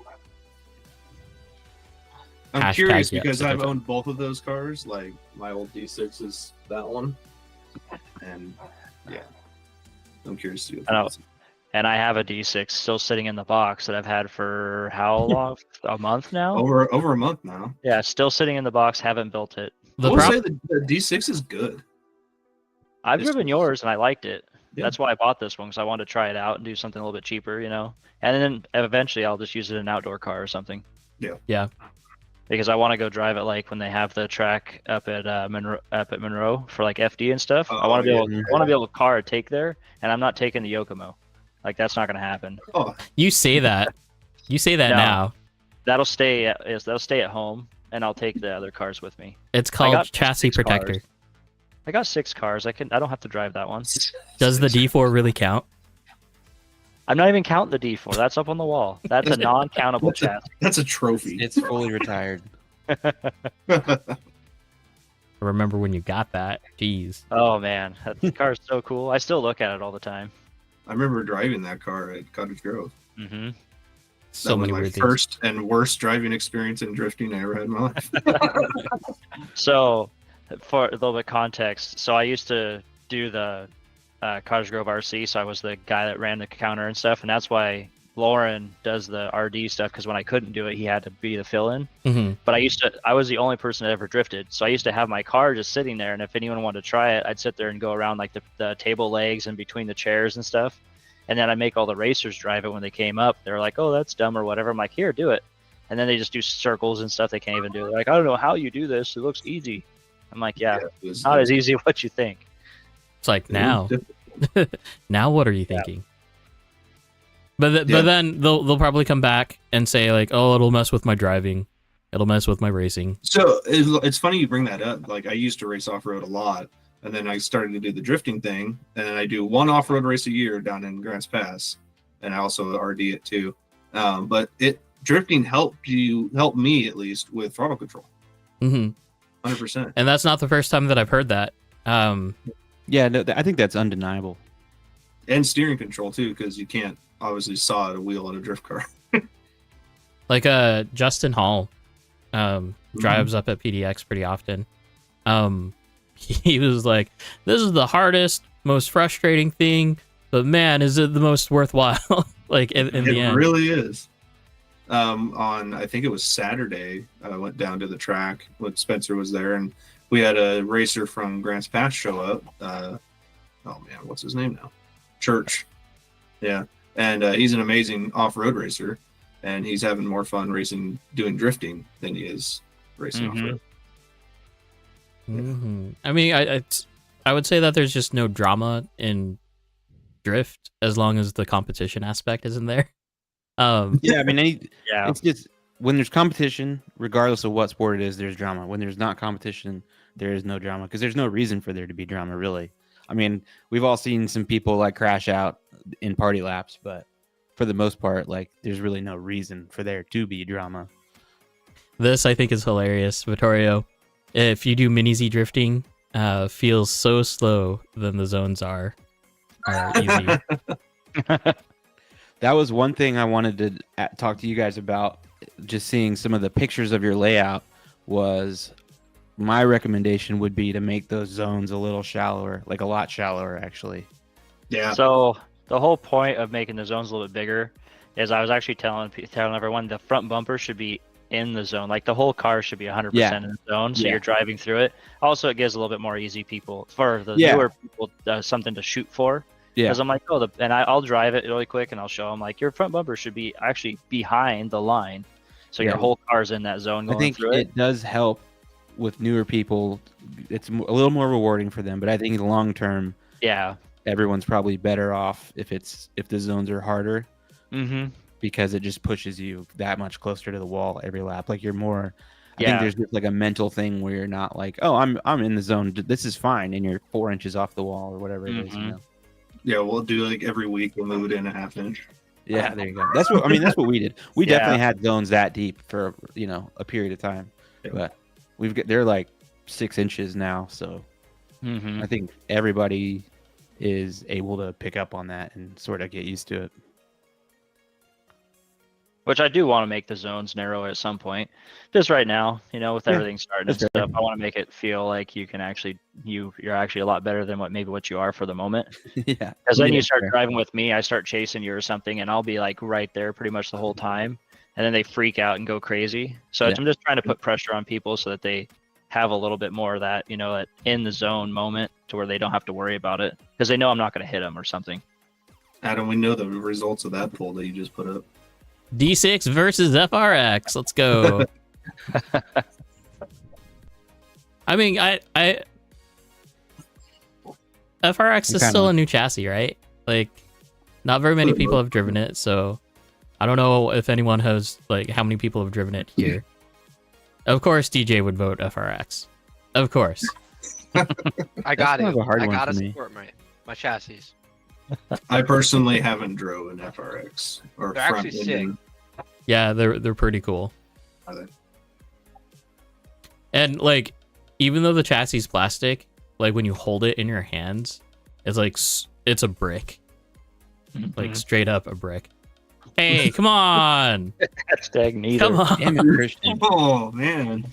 I'm Hashtag, curious yeah, because so I've different. owned both of those cars. Like my old D6 is that one, and yeah, I'm curious to see. I know. And I have a D6 still sitting in the box that I've had for how long? A month now? Over a month now. Yeah, still sitting in the box. Haven't built it. I The will prob- say the D6 is good. I've It's driven cool. yours and I liked it. Yeah. That's why I bought this one because I wanted to try it out and do something a little bit cheaper, you know. And then eventually I'll just use it in an outdoor car or something. Yeah. Because I want to go drive it like when they have the track up at Monroe for like FD and stuff. I Oh, want to be yeah. able I want to be able to car a take there, and I'm not taking the Yokomo. Like that's not going to happen. Oh, You say that. You say that No. now. That'll stay at home, and I'll take the other cars with me. It's I called got chassis 6 protector. cars. I got 6 cars. I don't have to drive that one. Does the D4 really count? I'm not even counting the D4. That's up on the wall. That's a non-countable That's a- chassis. that's a trophy. It's fully retired. I remember when you got that. Jeez. Oh man, that car is so cool. I still look at it all the time. I remember driving that car at Cottage Grove. Hmm So That many was my weird things. first and worst driving experience in drifting I ever had in my life. So, for a little bit of context, so I used to do the Cottage Grove RC, so I was the guy that ran the counter and stuff, and that's why Loren does the RD stuff, because when I couldn't do it, he had to be the fill-in. Hmm. But I was the only person that ever drifted, so I used to have my car just sitting there, and if anyone wanted to try it, I'd sit there and go around like the table legs and between the chairs and stuff, and then I'd make all the racers drive it when they came up. They were like, oh, that's dumb or whatever. I'm like, here, do it. And then they just do circles and stuff they can't even do. They're like, I don't know how you do this. It looks easy. I'm like, yeah, it was not as easy as what you think. It's like it was now. difficult. Now what are you thinking? But Yeah. but then they'll probably come back and say like, oh, it'll mess with my driving. It'll mess with my racing. So it's funny you bring that up. Like I used to race off road a lot, and then I started to do the drifting thing, and then I do one off road race a year down in Grants Pass, and I also RD it too. But drifting helped me at least with throttle control, Hmm. 100%. And that's not the first time that I've heard that. Yeah, no, I think that's undeniable. And steering control too, because you can't obviously saw at a wheel in a drift car. Like Justin Hall drives up at PDX pretty often. He was like, this is the hardest, most frustrating thing, but man, is it the most worthwhile? Like in the It end. really is. On I think it was Saturday, I went down to the track when Spencer was there, and we had a racer from Grants Pass show up. Oh man, what's his name now? Church. Yeah, and he's an amazing off-road racer, and he's having more fun racing doing drifting than he is racing Mhm. off-road. Mhm. I mean, I would say that there's just no drama in drift as long as the competition aspect isn't there. Yeah, I mean, Yeah. it's just when there's competition, regardless of what sport it is, there's drama. When there's not competition, there is no drama because there's no reason for there to be drama, really. I mean, we've all seen some people like crash out in party laps, but for the most part, like there's really no reason for there to be drama. This I think is hilarious, Vittorio. If you do mini Z drifting, feels so slow than the zones are easy. That was one thing I wanted to talk to you guys about. Just seeing some of the pictures of your layout was my recommendation would be to make those zones a little shallower, like a lot shallower, actually. Yeah, So the whole point of making the zones a little bit bigger is I was actually telling everyone the front bumper should be in the zone. Like the whole car should be 100% Yeah. in the zone, so Yeah. you're driving through it. Also, it gives a little bit more easy people for the Yeah. newer people something to shoot for. Yeah. Because I'm like, I'll drive it really quick and I'll show them like your front bumper should be actually behind the line, so Yeah. your whole car's in that zone I going think through it. it does help with newer people. It's a little more rewarding for them, but I think in the long term, Yeah, everyone's probably better off if the zones are harder Mm-hmm. because it just pushes you that much closer to the wall every lap. Like you're more. I Yeah. think there's just like a mental thing where you're not like, oh, I'm in the zone. This is fine, and you're 4 inches off the wall or whatever it is. You Mhm. know? Yeah, we'll do like every week. We'll move it in a half inch. Yeah, there you go. That's what I mean. That's what we did. We Yeah. definitely had zones that deep for a period of time, Yeah. but they're like 6 inches now. So Mm-hmm. I think everybody is able to pick up on that and sort of get used to it. Which I do want to make the zones narrower at some point. Just right now, with Yeah, everything starting and that's fair. stuff, I want to make it feel like you can actually you're actually a lot better than what you are for the moment. Yeah, Because then Yeah, you start fair. driving with me, I start chasing you or something, and I'll be like right there pretty much the whole time, and then they freak out and go crazy. So Yeah. I'm just trying to put pressure on people so that they have a little bit more of that, that in the zone moment to where they don't have to worry about it because they know I'm not going to hit them or something. Adam, we know the results of that poll that you just put up. D6 versus FRX. Let's go. I mean, I FRX is still a new chassis, right? Like, not very many people have driven it, so I don't know if anyone has, like, how many people have driven it here. Of course, DJ would vote FRX. Of course. I got kind of to. a hard I one got to for me. support my chassis. I personally haven't drove an FRX or They're front actually engine. Yeah, they're pretty cool. Are they? And, like, even though the chassis is plastic, like, when you hold it in your hands, it's like, it's a brick. Like, straight up a brick. Hey, come on! Hashtag neither. Come on! Damn it, Christian. Oh man.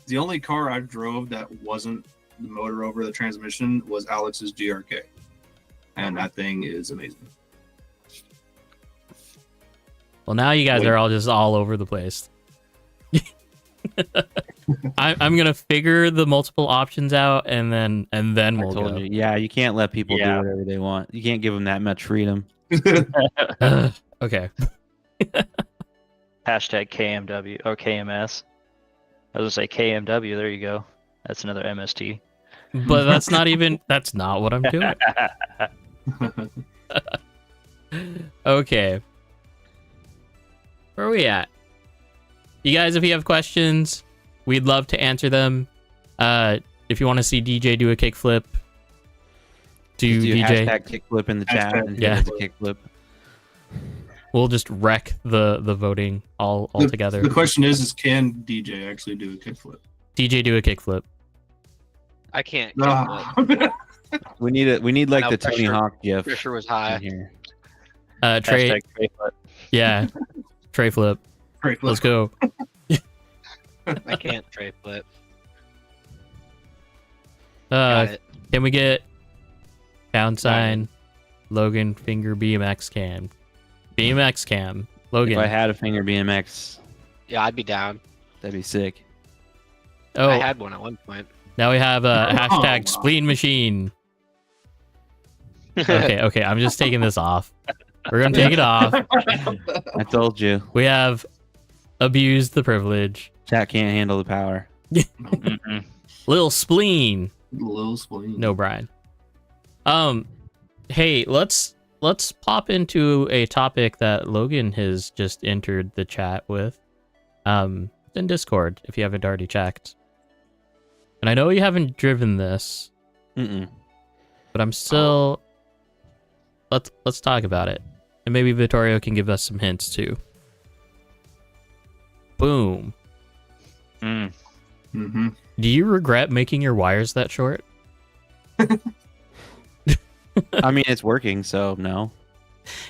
The only car I've drove that wasn't the motor over the transmission was Alex's GRK. And that thing is amazing. Well, now you guys are all just all over the place. I'm gonna figure the multiple options out, and then I we'll told go. you. Yeah, you can't let people Yeah. do whatever they want. You can't give them that much freedom. Okay. Hashtag KMW or KMS. I was gonna say KMW. There you go. That's another MST. But that's not what I'm doing. Okay. Where are we at? You guys, if you have questions, we'd love to answer them. If you want to see DJ do a kickflip, do Do DJ. hashtag kickflip in the chat. Hashtag And yeah. yeah, kickflip. We'll just wreck the voting all together. The question is can DJ actually do a kickflip? DJ do a kickflip. I can't. Ah. We need like No, the Tony pressure- Hawk gif Pressure was in high. here. Trey, Hashtag Trey flip. yeah, Trey flip. Great Let's flip. go. I can't tray flip. Uh, Got it. can we get pound sign Logan finger BMX cam? BMX cam. Logan. If I had a finger BMX, Yeah, I'd be down. that'd be sick. Oh, I had one at one point. now we have a Oh, hashtag wow. spleen machine. Okay, I'm just taking this off. We're gonna take it off. I told you, We have abused the privilege. chat can't handle the power. Mm-mm. Little spleen. Little spleen. No, Brian. Hey, let's pop into a topic that Logan has just entered the chat with. In Discord, if you haven't already checked. And I know you haven't driven this, Mm-mm. but I'm still. Let's talk about it, and maybe Vittorio can give us some hints too. Boom. Mm. Mm-hmm. Do you regret making your wires that short? I mean, it's working, so no.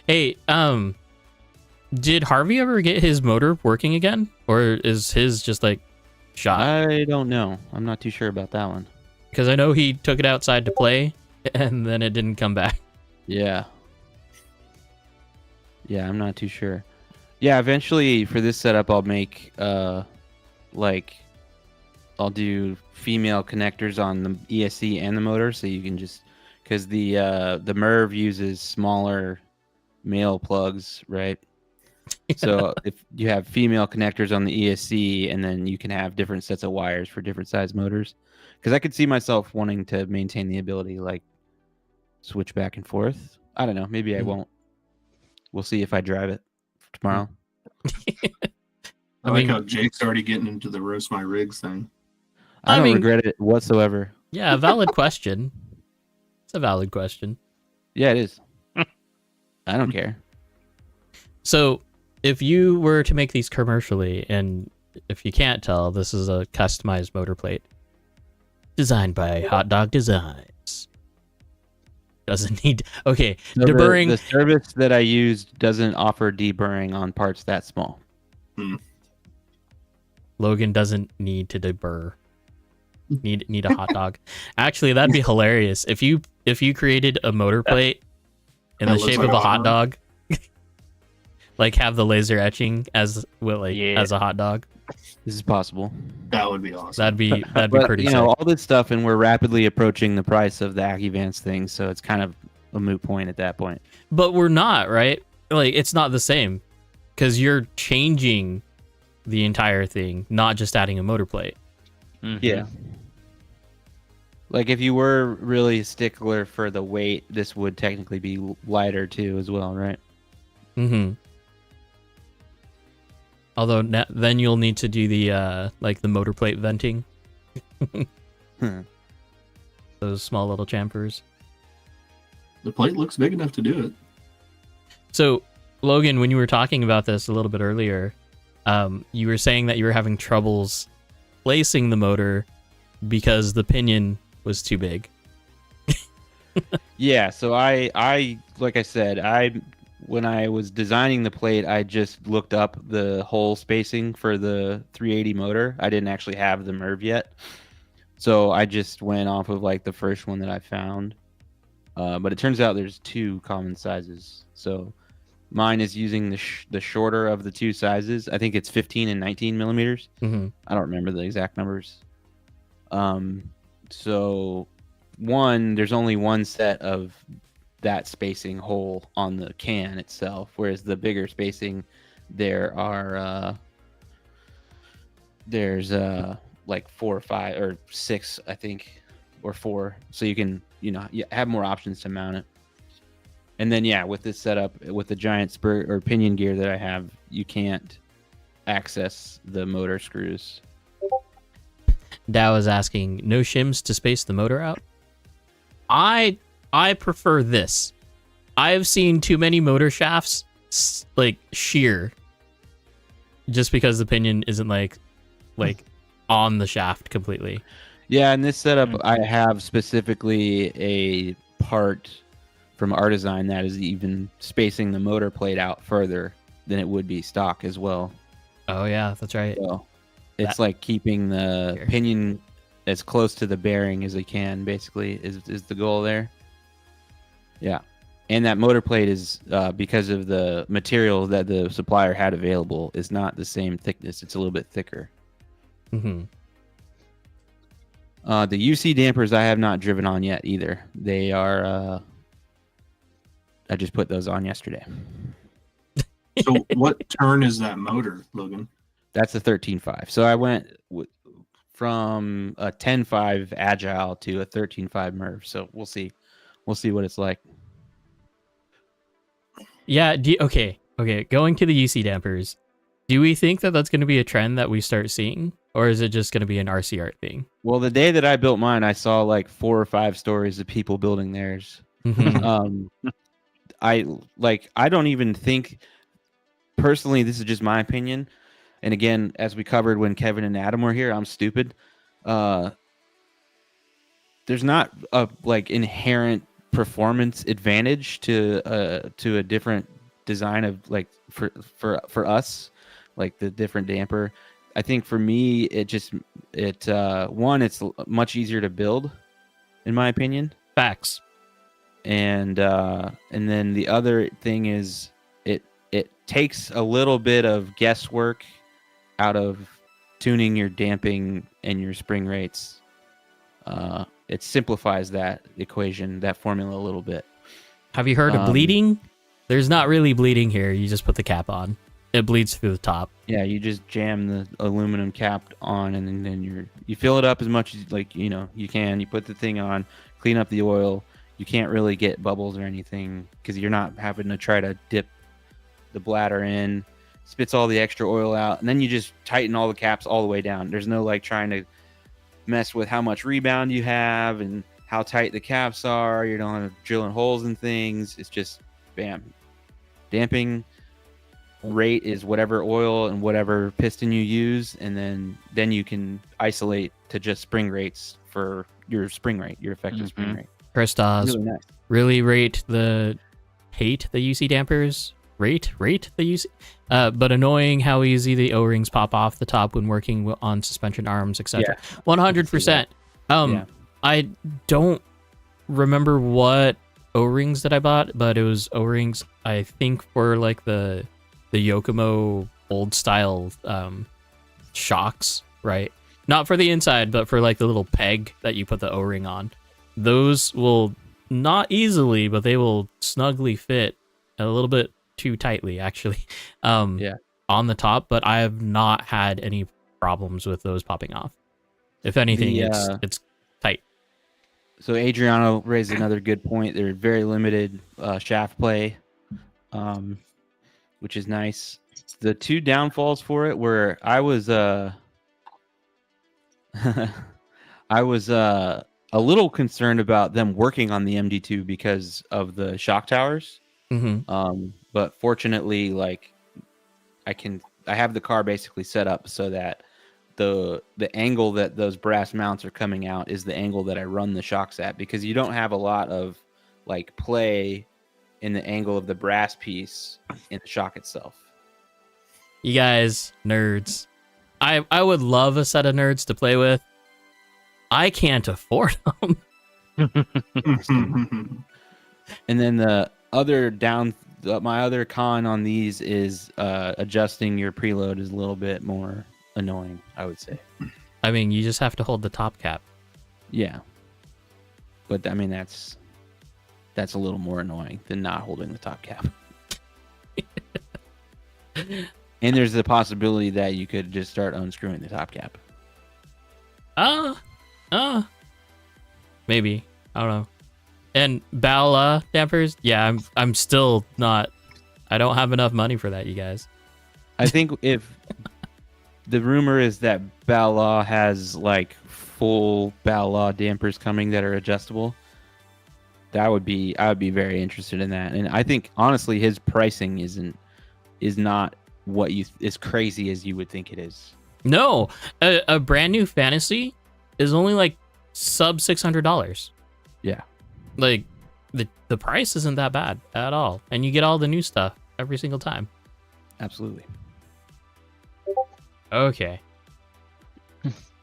Hey, did Harvey ever get his motor working again, or is his just like shot? I don't know. I'm not too sure about that one. Because I know he took it outside to play, and then it didn't come back. Yeah. Yeah, I'm not too sure. Yeah, eventually for this setup, I'll make like I'll do female connectors on the ESC and the motor, so you can just because the Merv uses smaller male plugs, right? So if you have female connectors on the ESC, and then you can have different sets of wires for different size motors. Because I could see myself wanting to maintain the ability, like switch back and forth. I don't know. Maybe I won't. We'll see if I drive it tomorrow. I like how Jake's already getting into the roast my rigs thing. I don't regret it whatsoever. Yeah, a valid question. It's a valid question. Yeah, it is. I don't care. So, if you were to make these commercially, and if you can't tell, this is a customized motor plate designed by Hot Dog Designs. Doesn't need... Okay, So deburring... The service that I used doesn't offer deburring on parts that small. Logan doesn't need to deburr. Need a hot dog. Actually, that'd be hilarious if you created a motor plate in the shape of a hot dog, like have the laser etching as as a hot dog. This is possible. That would be awesome. That'd be But, pretty. You sick. know, all this stuff, and we're rapidly approaching the price of the AccuVance thing, so it's kind of a moot point at that point. But we're not, right? Like, it's not the same because you're changing the entire thing, not just adding a motor plate. Mm-hmm. Yeah. Like, if you were really a stickler for the weight, this would technically be lighter too, as well, right? Mm-hmm. Although then you'll need to do the the motor plate venting. Those small little chamfers. The plate looks big enough to do it. So, Logan, when you were talking about this a little bit earlier, you were saying that you were having troubles placing the motor because the pinion was too big. Yeah, so I like I said, when I was designing the plate, I just looked up the hole spacing for the 380 motor. I didn't actually have the MERV yet. So I just went off of like the first one that I found. But it turns out there's two common sizes. So mine is using the shorter of the two sizes. I think it's 15 and 19 millimeters. Mm-hmm. I don't remember the exact numbers. So there's only one set of that spacing hole on the can itself, whereas the bigger spacing, there's like 4 or 5 or 6, I think, or 4, so you can you have more options to mount it. And then with this setup with the giant spur or pinion gear that I have, you can't access the motor screws. Dow is asking, no shims to space the motor out? I prefer this. I've seen too many motor shafts shear just because the pinion isn't like on the shaft completely. Yeah, in this setup, I have specifically a part from Artisan that is even spacing the motor plate out further than it would be stock as well. Oh yeah, that's right. So it's like keeping the pinion as close to the bearing as they can, basically, is the goal there. Yeah. And that motor plate is, because of the material that the supplier had available, is not the same thickness. It's a little bit thicker. Mm-hmm. The UC dampers I have not driven on yet either. They are... I just put those on yesterday. So what turn is that motor, Logan? That's a 13.5. So I went from a 10.5 Agile to a 13.5 MERV. So we'll see. We'll see what it's like. Yeah. Okay. Going to the UC dampers, do we think that that's going to be a trend that we start seeing, or is it just going to be an RC art thing? Well, the day that I built mine, I saw like 4 or 5 stories of people building theirs. Mm-hmm. I don't even think, personally, this is just my opinion. And again, as we covered when Kevin and Adam were here, I'm stupid. There's not a inherent performance advantage to a different design of for us, like the different damper. I think for me, it's much easier to build, in my opinion. Facts. And then the other thing is it takes a little bit of guesswork out of tuning your damping and your spring rates. It simplifies that equation, that formula a little bit. Have you heard of bleeding? There's not really bleeding here. You just put the cap on. It bleeds through the top. Yeah, you just jam the aluminum cap on, and then you fill it up as much as you can. You put the thing on, clean up the oil, you can't really get bubbles or anything because you're not having to try to dip the bladder in, spits all the extra oil out, and then you just tighten all the caps all the way down. There's no like trying to mess with how much rebound you have and how tight the caps are. You don't have drilling holes in things. It's just bam. Damping rate is whatever oil and whatever piston you use, and then you can isolate to just spring rates for your spring rate, your effective spring rate. Christos, Really nice. really hate the UC dampers. Rate the UC, but annoying how easy the O-rings pop off the top when working on suspension arms, etc. 100%. I don't remember what O-rings that I bought, but it was O-rings I think for like the Yokomo old style shocks, right? Not for the inside, but for like the little peg that you put the O-ring on. Those will not easily, but they will snugly fit a little bit too tightly, actually, on the top. But I have not had any problems with those popping off. If anything, it's tight. So Adriano raised another good point. They're very limited shaft play, which is nice. The two downfalls for it were I was a little concerned about them working on the MD2 because of the shock towers. But fortunately, like I have the car basically set up so that the angle that those brass mounts are coming out is the angle that I run the shocks at, because you don't have a lot of like play in the angle of the brass piece in the shock itself. You guys, nerds. I would love a set of nerds to play with. I can't afford them. And then the other my other con on these is adjusting your preload is a little bit more annoying, I would say. I mean, you just have to hold the top cap. Yeah. But I mean, that's a little more annoying than not holding the top cap. And there's the possibility that you could just start unscrewing the top cap. Maybe. I don't know. And bow dampers, yeah, I'm still not. I don't have enough money for that, you guys. I think if the rumor is that Bala has like full Bala dampers coming that are adjustable, I would be very interested in that. And I think honestly, his pricing is not what as crazy as you would think it is. No, a brand new Fantasy is only like sub $600. Yeah. Like the price isn't that bad at all, and you get all the new stuff every single time. Absolutely. Okay.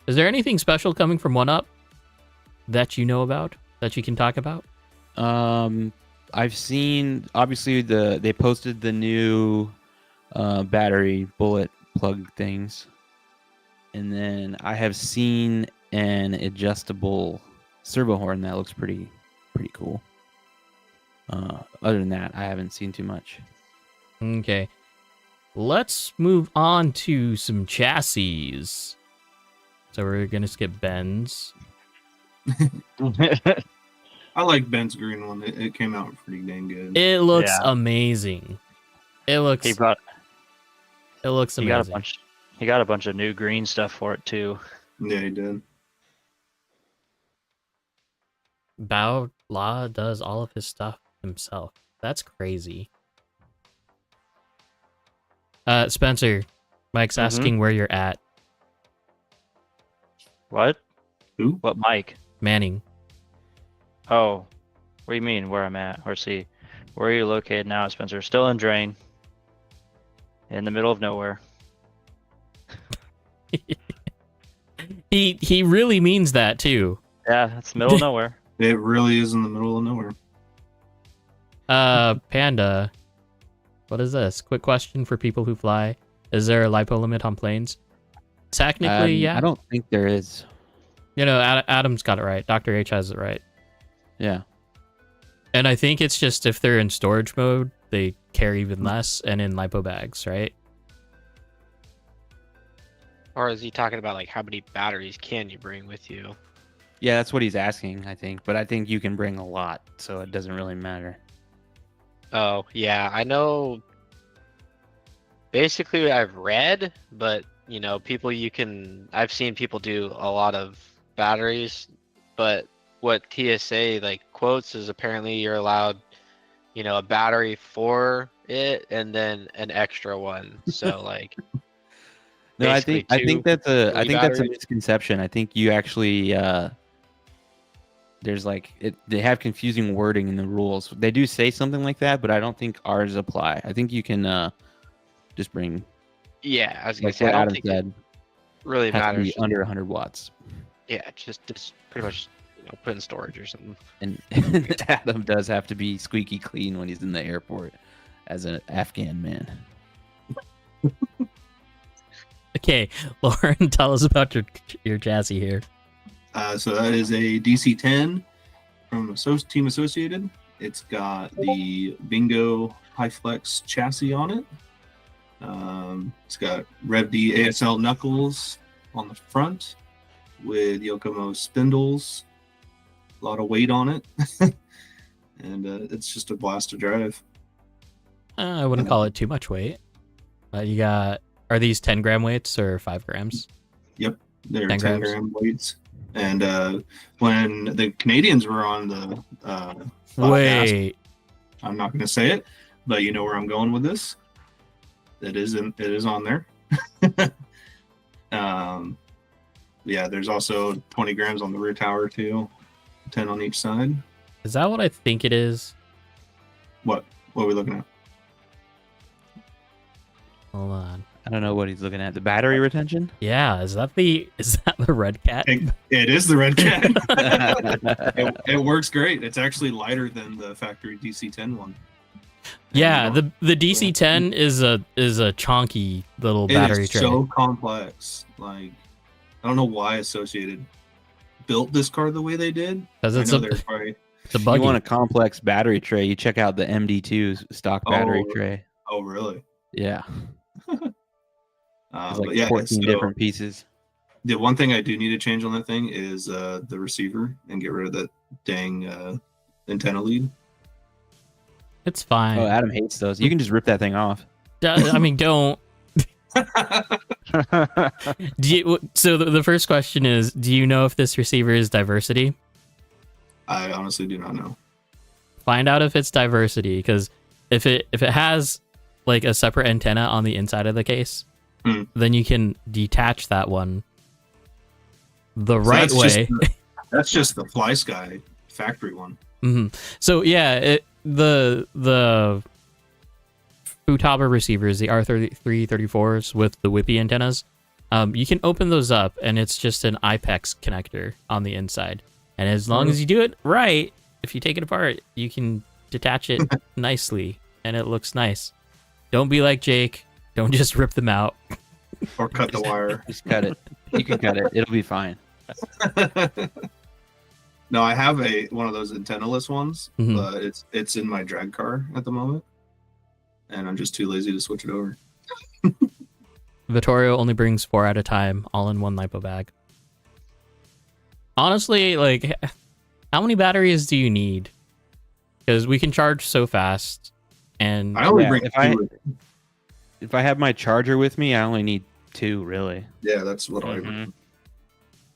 Is there anything special coming from 1UP that you know about that you can talk about? I've seen obviously they posted the new battery bullet plug things, and then I have seen an adjustable servo horn that looks pretty cool. Other than that, I haven't seen too much. Okay. Let's move on to some chassis. So we're going to skip Ben's. I like Ben's green one. It came out pretty dang good. It looks amazing. It looks amazing. He got a bunch of new green stuff for it too. Yeah, he did. Bao La does all of his stuff himself. That's crazy. Spencer, Mike's asking where you're at. What? Who? What Mike? Manning. Oh, what do you mean where I'm at? Or see, where are you located now, Spencer? Still in Drain. In the middle of nowhere. He really means that too. Yeah, it's middle of nowhere. It really is in the middle of nowhere. Panda, what is this? Quick question for people who fly. Is there a lipo limit on planes? Technically, yeah. I don't think there is. You know, Adam's got it right. Dr. H has it right. Yeah. And I think it's just if they're in storage mode, they carry even less, and in lipo bags, right? Or is he talking about like how many batteries can you bring with you? Yeah, that's what he's asking, I think. But I think you can bring a lot, so it doesn't really matter. Oh, yeah, I know. Basically, I've read, but I've seen people do a lot of batteries, but what TSA like quotes is apparently you're allowed, a battery for it and then an extra one. So like No, basically I think that's a three that's a batteries. misconception. I think you actually there's like they have confusing wording in the rules. They do say something like that, but I don't think ours apply. I think you can just bring, Yeah, I was gonna like say I what don't Adam think it said, really has to matters. be under 100 watts. Yeah, just pretty much put in storage or something. And Adam does have to be squeaky clean when he's in the airport as an Afghan man. Okay, Loren, tell us about your chassis here. So that is a DC-10 from Team Associated. It's got the Bingo High Flex chassis on it. It's got Rev D ASL knuckles on the front with Yokomo spindles. A lot of weight on it. And it's just a blast to drive. I wouldn't call it too much weight. Are these 10-gram weights or 5 grams? Yep, they're 10 grams. 10-gram weights. And when the Canadians were on the podcast, Wait. I'm not going to say it, but you know where I'm going with this. It is on there. Yeah, there's also 20 grams on the rear tower too, 10 on each side. Is that what I think it is? What are we looking at? Hold on. I don't know what he's looking at. The battery retention? Yeah, is that the Red Cat? It is the Red Cat. It works great. It's actually lighter than the factory DC-10 one. Yeah, And, the DC-10 is a chunky little battery it is tray. so complex. Like, I don't know why Associated built this car the way they did. Because I it's know a they're probably, it's a If buggy. you want a complex battery tray, you check out the MD2 stock battery tray. oh really? Yeah. There's like But yeah, 14 so different pieces. the one thing I do need to change on that thing is the receiver and get rid of that dang antenna lead. It's fine. Oh, Adam hates those. You can just rip that thing off. I mean, don't. So the first question is, do you know if this receiver is diversity? I honestly do not know. Find out if it's diversity, because if it has like a separate antenna on the inside of the case, then you can detach that one the right way. That's just the Fly Sky factory one. Mm-hmm. So yeah, the Futaba receivers, the R3334s with the Whippy antennas, you can open those up, and it's just an IPEX connector on the inside. And as long as you do it right, if you take it apart, you can detach it nicely, and it looks nice. Don't be like Jake. Don't just rip them out. Or cut the wire. Just cut it. You can cut it. It'll be fine. No, I have one of those antennaless ones, Mhm. but it's in my drag car at the moment, and I'm just too lazy to switch it over. Vittorio only brings 4 at a time, all in one LiPo bag. Honestly, like, how many batteries do you need? Because we can charge so fast, and I only Yeah, bring two. If I have my charger with me, I only need 2, really. Yeah, that's what I. Mhm.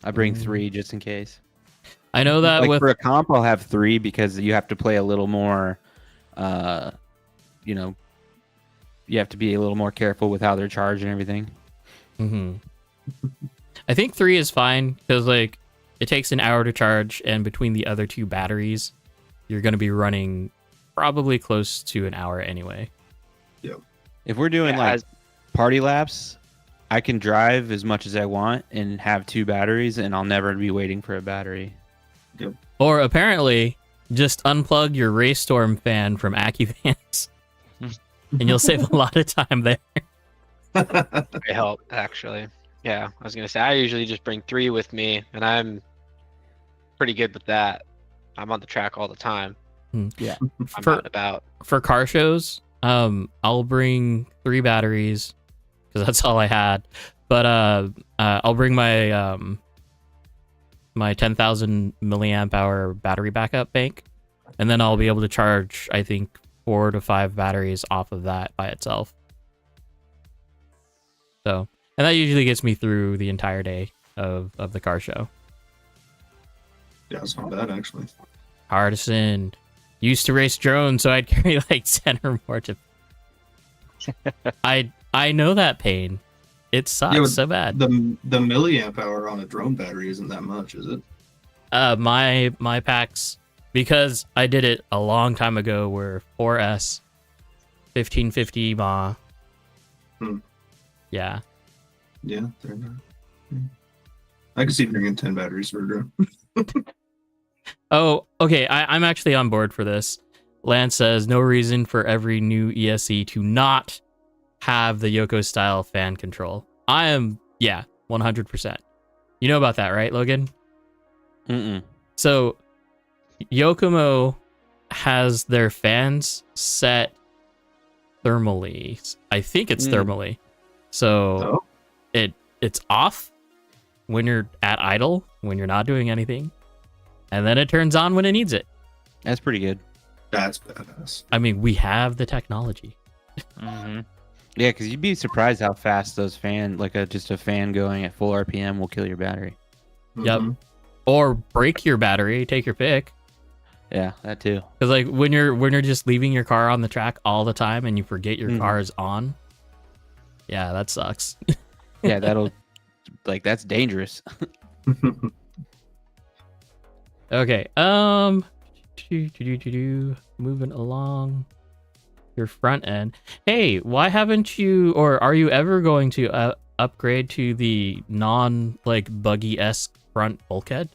I bring 3 just in case. I know that Like with for a comp, I'll have 3 because you have to play a little more, you have to be a little more careful with how they're charged and everything. Mhm. I think 3 is fine, because like it takes an hour to charge, and between the other 2 batteries, you're going to be running probably close to an hour anyway. If we're doing Yeah, like party laps, I can drive as much as I want and have 2 batteries, and I'll never be waiting for a battery. Or apparently, just unplug your Raystorm fan from AccuFans, and you'll save a lot of time there. It help actually. Yeah, I was gonna say I usually just bring 3 with me, and I'm pretty good with that. I'm on the track all the time. Yeah. I'm For out and about. for car shows, I'll bring 3 batteries because that's all I had. But I'll bring my my 10,000 milliamp hour battery backup bank, and then I'll be able to charge, I think, 4 to 5 batteries off of that by itself. So, and that usually gets me through the entire day of the car show. Yeah, it's not bad actually. Artisan used to race drones, so I'd carry like 10 or more to. I know that pain. It sucks but so bad. The milliamp hour on a drone battery isn't that much, is it? My packs, because I did it a long time ago, were 4S 1550 mAh. Yeah. Yeah, they're not. I can see bringing 10 batteries for a drone. Oh, okay. I'm actually on board for this. Lance says no reason for every new ESC to not have the Yoko style fan control. I am, 100%. You know about that, right, Logan? Mm-mm. So Yokomo has their fans set thermally. I think it's thermally. So it's off when you're at idle, when you're not doing anything, and then it turns on when it needs it. That's pretty good. That's badass. I mean, we have the technology. Mm-hmm. Yeah, because you'd be surprised how fast those just a fan going at full RPM will kill your battery. Yep. Mhm. Or break your battery, take your pick. Yeah, that too. Because like when you're just leaving your car on the track all the time and you forget your car is on, yeah, that sucks. Yeah, that's dangerous. Okay. Moving along your front end. Hey, why haven't you, or are you ever going to upgrade to the buggy-esque front bulkhead?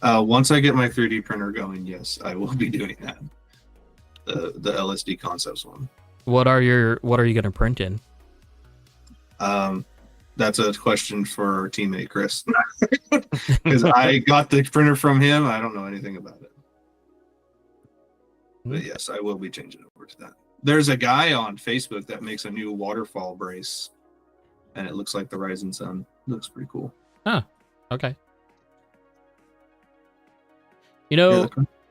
Once I get my 3D printer going, yes, I will be doing that. The LSD Concepts one. What are you gonna print in? That's a question for our teammate Chris, because I got the printer from him. I don't know anything about it, but yes, I will be changing over to that. There's a guy on Facebook that makes a new waterfall brace, and it looks like the rising sun. Looks pretty cool. Okay. You know,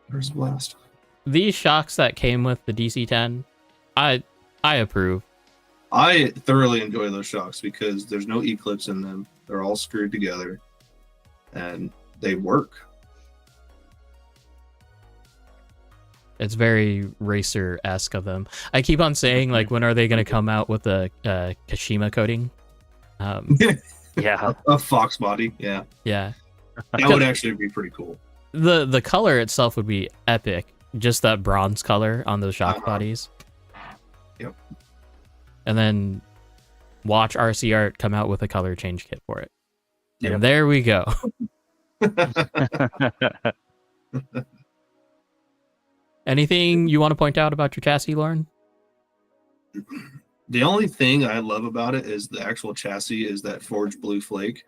there's a blast. these shocks that came with the DC-10, I approve. I thoroughly enjoy those shocks because there's no E-clips in them. They're all screwed together, and they work. It's very racer-esque of them. I keep on saying, like, when are they going to come out with a Kashima coating? Yeah. A fox body, yeah. Yeah. That would actually be pretty cool. The color itself would be epic. Just that bronze color on those shock bodies. Yep. And then watch RC Art come out with a color change kit for it. Yep. And there we go. Anything you want to point out about your chassis, Loren? The only thing I love about it is the actual chassis is that forged blue flake.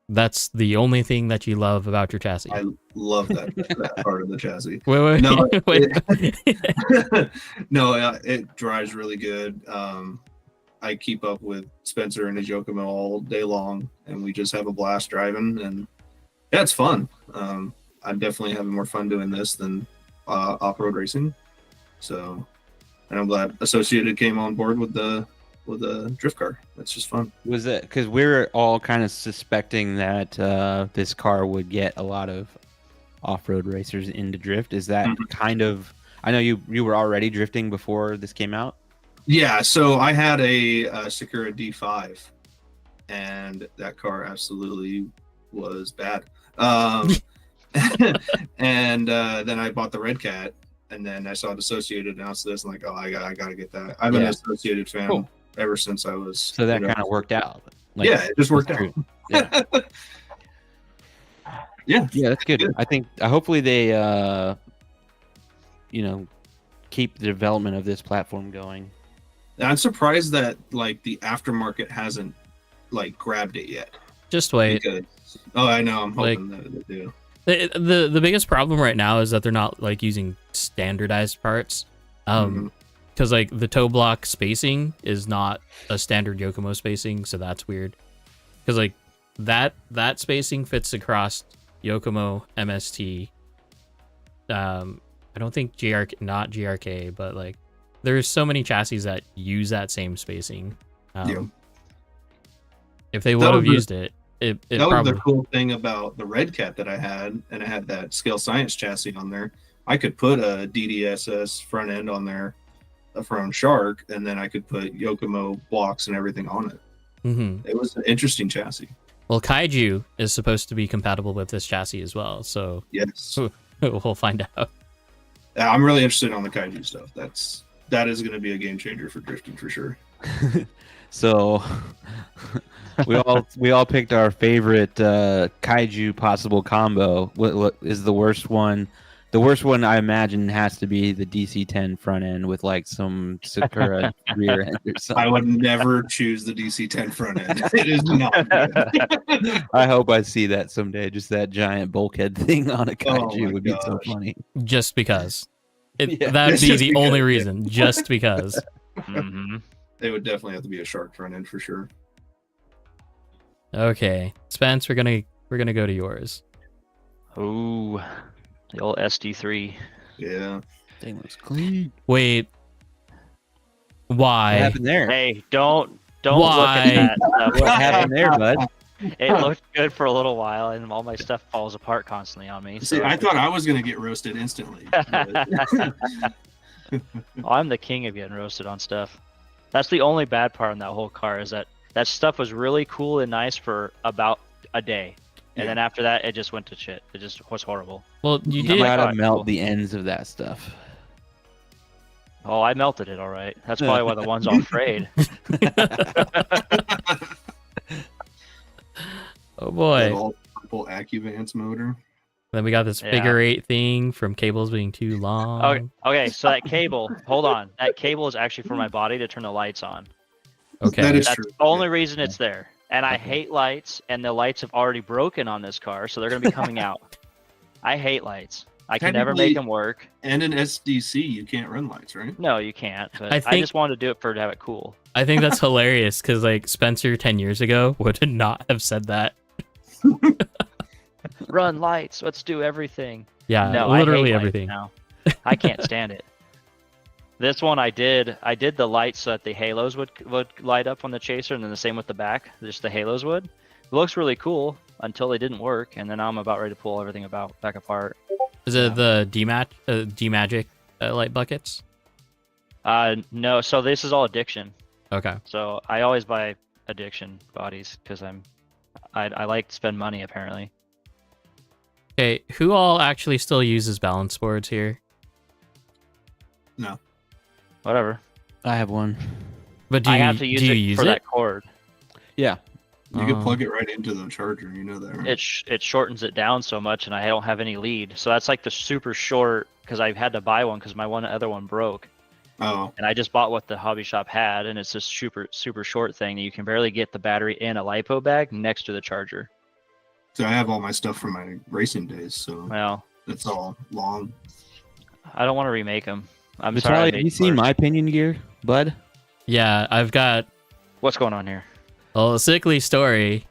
That's the only thing that you love about your chassis. I love that part of the chassis. Wait. No, Wait. It drives really good. I keep up with Spencer and his Yokomo all day long, and we just have a blast driving, and yeah, it's fun. I'm definitely having more fun doing this than off-road racing. So, and I'm glad Associated came on board with the drift car. That's just fun. Was it because we were all kind of suspecting that this car would get a lot of off-road racers into drift? Is that kind of? I know you were already drifting before this came out. Yeah, so I had a Sakura D5, and that car absolutely was bad. And then I bought the Red Cat, and then I saw it Associated announce this. I'm like, oh, I gotta get that. I've been an Associated fan ever since I was. So that kind of worked out. Like, yeah, it just worked out. Yeah. yeah, that's good. I think hopefully they, keep the development of this platform going. I'm surprised that like the aftermarket hasn't like grabbed it yet. Just wait. Because, I know. I'm hoping that they do. The biggest problem right now is that they're not like using standardized parts. Because like the toe block spacing is not a standard Yokomo spacing, so that's weird. Because like that spacing fits across Yokomo MST. I don't think not GRK, but like there's so many chassis that use that same spacing. Yeah. If they would have used it, it that probably. was the cool thing about the Red Cat that I had, and I had that Scale Science chassis on there. I could put a DDSS front end on there from Shark, and then I could put Yokomo blocks and everything on it. Mm-hmm. It was an interesting chassis. Well, Kaiju is supposed to be compatible with this chassis as well, so Yes, we'll find out. I'm really interested on the Kaiju stuff. That is going to be a game changer for drifting for sure. So we all picked our favorite kaiju possible combo. What is the worst one? The worst one I imagine has to be the DC-10 front end with like some Sakura rear end or something. I would never choose the DC-10 front end. It is not good. I hope I see that someday. Just that giant bulkhead thing on a kaiju would be so funny. Just because. Yeah. That'd be Just the because, only yeah. reason. Just because. Mm-hmm. It would definitely have to be a Shark front end for sure. Okay, Spence, we're gonna go to yours. Ooh, the old SD3. Yeah. Thing looks clean. Wait, why? What happened there? Hey, don't look Why? at that stuff. What happened there, bud? It looked good for a little while, and all my stuff falls apart constantly on me. See, So I thought I was going to get roasted instantly. but- Oh, I'm the king of getting roasted on stuff. That's the only bad part on that whole car is that stuff was really cool and nice for about a day, and Yeah. then after that, it just went to shit. It just was horrible. Well, you You did. might- gotta Cool. melt the ends of that stuff. Oh, I melted it all right. That's probably why the one's all frayed. Oh That boy. all purple AccuVance motor. Then we got this Yeah. figure eight thing from cables being too long. Okay, so that cable, hold on. That cable is actually for my body to turn the lights on. Okay. That is That's true. the only reason it's there. And I hate lights, and the lights have already broken on this car, so they're going to be coming out. I hate lights. I can never make Technically- them work. And an SDC, you can't run lights, right? No, you can't. But I I, think- just wanted to do it to have it cool. I think that's hilarious because like Spencer 10 years ago would not have said that. Run lights. Let's do everything. Yeah, No, literally I hate everything. Lights now. I can't stand it. This one I did the lights so that the halos would light up on the chaser, and then the same with the back. Just the halos would. It looks really cool until they didn't work, and then I'm about ready to pull everything back apart. Is it the D-Magic light buckets? No. So this is all addiction. Okay. So I always buy addiction bodies because I like to spend money apparently. Okay, who all actually still uses balance boards here? No. Whatever. I have one. But do I you, have to use do you it use for it? that cord. Yeah. You Oh. can plug it right into the charger. You know that, right? It shortens it down so much, and I don't have any lead. So that's like the super short because I had to buy one because my other one broke, Oh, and I just bought what the hobby shop had, and it's this super short thing that you can barely get the battery in a lipo bag next to the charger. so I have all my stuff from my racing days, so Well, it's all long. I don't want to remake them. I'm sorry. I Vitaly, made have you seen worse. my pinion gear, bud? Yeah, I've got. What's going on here? Well, the sickly story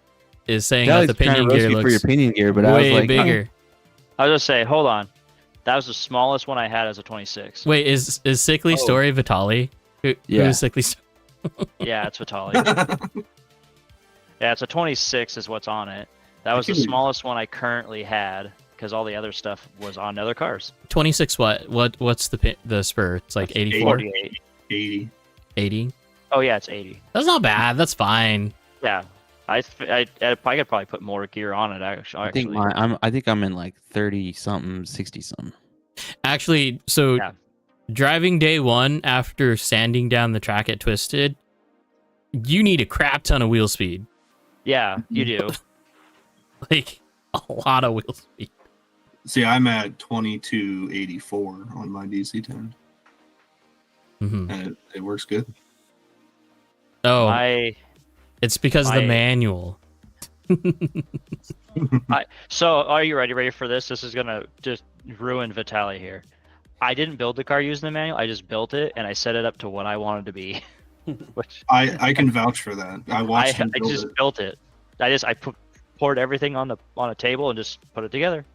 is saying Vitaly's that the trying to pinion roast gear you for your looks pinion gear, but I was way like, bigger. I was just say, hold on. That was the smallest one I had as a 26. Wait, is sickly Oh. story Vitaly? Who Yeah. is sickly? Yeah, it's Vitaly. Yeah, it's a 26 is what's on it. That was the can- smallest one I currently had because all the other stuff was on other cars. 26 what? What's the spur? It's like 84? 48. 80. 80? Oh yeah, it's 80. That's not bad. That's fine. Yeah, I could probably put more gear on it actually. I think I'm in like 30 something, 60 something. Actually, so Yeah. driving day one after sanding down the track at Twisted, you need a crap ton of wheel speed. Yeah, you do. Like, a lot of wheel speed. See, I'm at 2284 on my DC-10, hmm and it works good. Oh, it's because of the my- manual. So are you ready for this? This is gonna just ruin Vitaly here. I didn't build the car using the manual. I just built it and I set it up to what I wanted to be. Which I can vouch for that. I watched him I build just it. built it. I poured everything on a table and just put it together.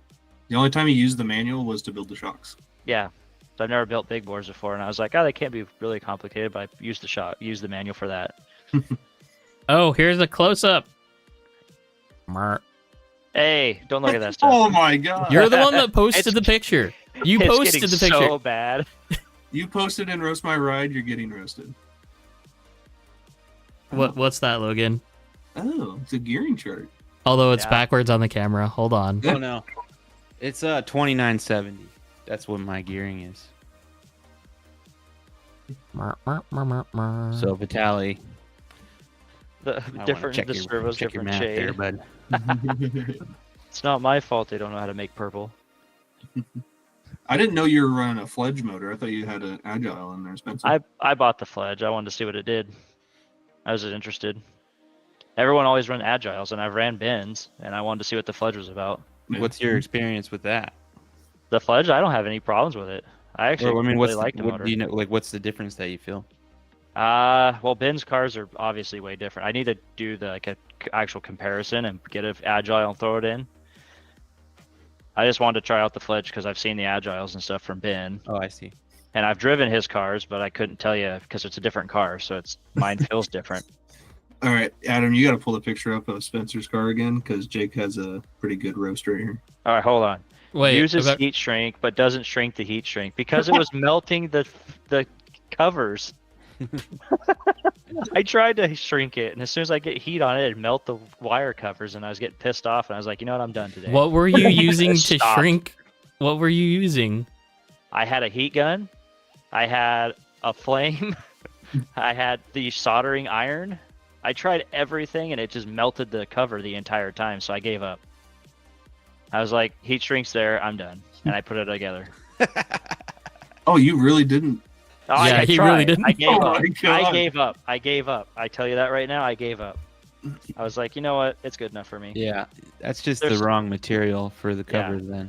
The only time you used the manual was to build the shocks. Yeah. So I've never built big boards before, and I was like, oh, they can't be really complicated, but I used the manual for that. Oh, here's a close up. Hey, don't look at that stuff. Oh my god! You're the one that posted It's- the picture. You It's posted getting the picture. so bad. You posted in Roast My Ride, you're getting roasted. What's that, Logan? Oh, it's a gearing chart. Although it's Yeah. backwards on the camera. Hold on. Oh no, it's 2970. That's what my gearing is. So Vitali, The I different check the your, servo's check your different math shade. there, bud. It's not my fault they don't know how to make purple. I didn't know you were running a Fledge motor. I thought you had an Agile in there, Spencer. I bought the Fledge. I wanted to see what it did. I was interested. Everyone always run Agiles, and I've ran Bins, and I wanted to see what the Fledge was about. What's your experience with that? The Fledge, I don't have any problems with it. I actually Or, I mean, really like the what motor. do you know? Like, what's the difference that you feel? Well, Ben's cars are obviously way different. I need to do the actual comparison and get an Agile and throw it in. I just wanted to try out the Fledge because I've seen the Agiles and stuff from Ben, Oh, I see. and I've driven his cars, but I couldn't tell you because it's a different car, so it's mine feels different. All right, Adam, you got to pull the picture up of Spencer's car again because Jake has a pretty good roast right here. All right, hold on. Wait, Uses about- heat shrink, but doesn't shrink the heat shrink because it was melting the covers. I tried to shrink it, and as soon as I get heat on it, it'd melt the wire covers, and I was getting pissed off, and I was like, you know what, I'm done today. what were you using to Stop. shrink? What were you using? I had a heat gun, I had a flame, I had the soldering iron. I tried everything, and it just melted the cover the entire time, so I gave up. I was like, heat shrink's there, I'm done, and I put it together. Oh, you really didn't? Oh, Yeah, I he tried. really didn't. I gave Oh up. my God. I gave up. I gave up. I tell you that right now. I gave up. I was like, you know what? It's good enough for me. Yeah, that's just There's- the wrong material for the Yeah. covers then.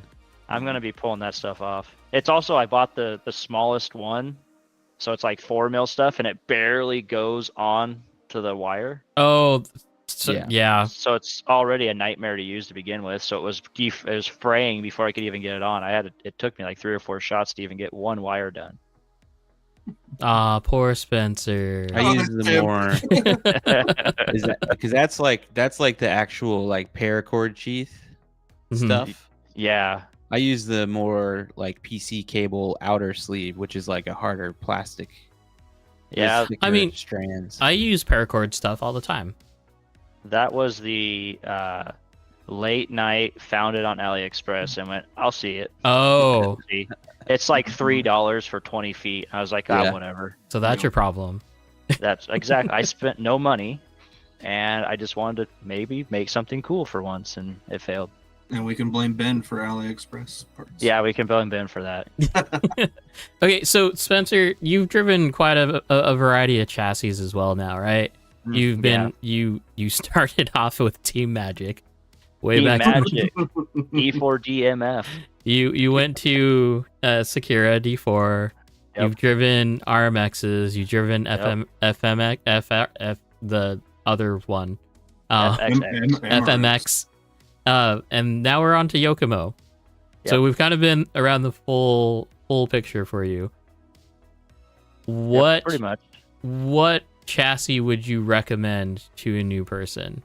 I'm gonna be pulling that stuff off. It's also I bought the smallest one, so it's like 4 mil stuff, and it barely goes on to the wire. Oh, so, Yeah. yeah. So it's already a nightmare to use to begin with. So it was fraying before I could even get it on. It took me like 3 or 4 shots to even get one wire done. Ah, poor Spencer. I Oh, use that's the him. more because that's like the actual like paracord sheath Mhm. stuff. Yeah. I use the more like PC cable outer sleeve, which is like a harder plastic. with Yeah. thicker I mean, strands. I use paracord stuff all the time. That was the late night, found it on AliExpress and went, I'll see it. Oh, See. It's like $3 for 20 feet. I was like, Yeah. whatever. so that's your problem. That's exactly. I spent no money, and I just wanted to maybe make something cool for once, and it failed. And we can blame Ben for AliExpress parts. Yeah, we can blame Ben for that. Okay, so Spencer, you've driven quite a variety of chassis as well now, right? Mm, You've been you started off with Team Magic, way Team back. Magic, E4DMF. You went to Sakura D4. Yep. You've driven RMXs. You've driven Yep. FMX, the other one, FXX. FMX, and now we're on to Yokomo. So Yep. we've kind of been around the full picture for you. What Pretty much. what chassis would you recommend to a new person?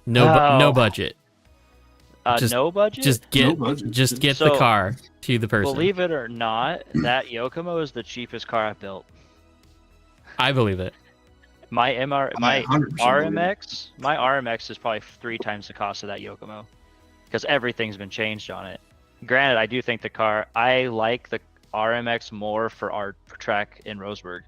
No, no Oh. budget. Just- No budget? Just get No budget. just get the So, car to the person. Believe it or not, that Yokomo is the cheapest car I've built. I believe it. My 100% RMX, my RMX is probably 3 times the cost of that Yokomo, because everything's been changed on it. Granted, I do think I like the RMX more for our track in Roseburg.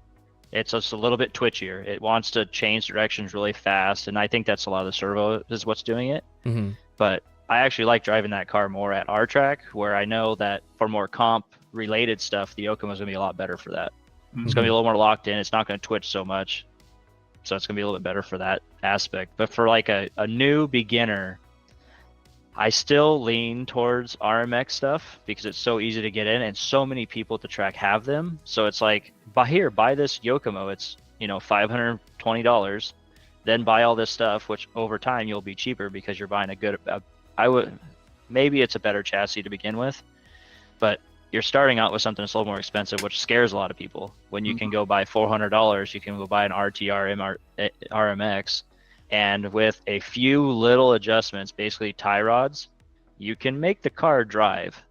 It's just a little bit twitchier. It wants to change directions really fast, and I think that's a lot of the servo is what's doing it. Hmm. But I actually like driving that car more at our track, where I know that for more comp related stuff, the Yokomo is gonna be a lot better for that. It's gonna be a little more locked in. It's not gonna twitch so much, so it's gonna be a little bit better for that aspect. But for like a new beginner, I still lean towards RMX stuff because it's so easy to get in, and so many people at the track have them. So it's like, buy this Yokomo. It's $520. then buy all this stuff, which over time you'll be cheaper because you're buying a good. I would maybe it's a better chassis to begin with, but you're starting out with something that's a little more expensive, which scares a lot of people. When you can go buy $400, you can go buy an RTR RMX, and with a few little adjustments, basically tie rods, you can make the car drive,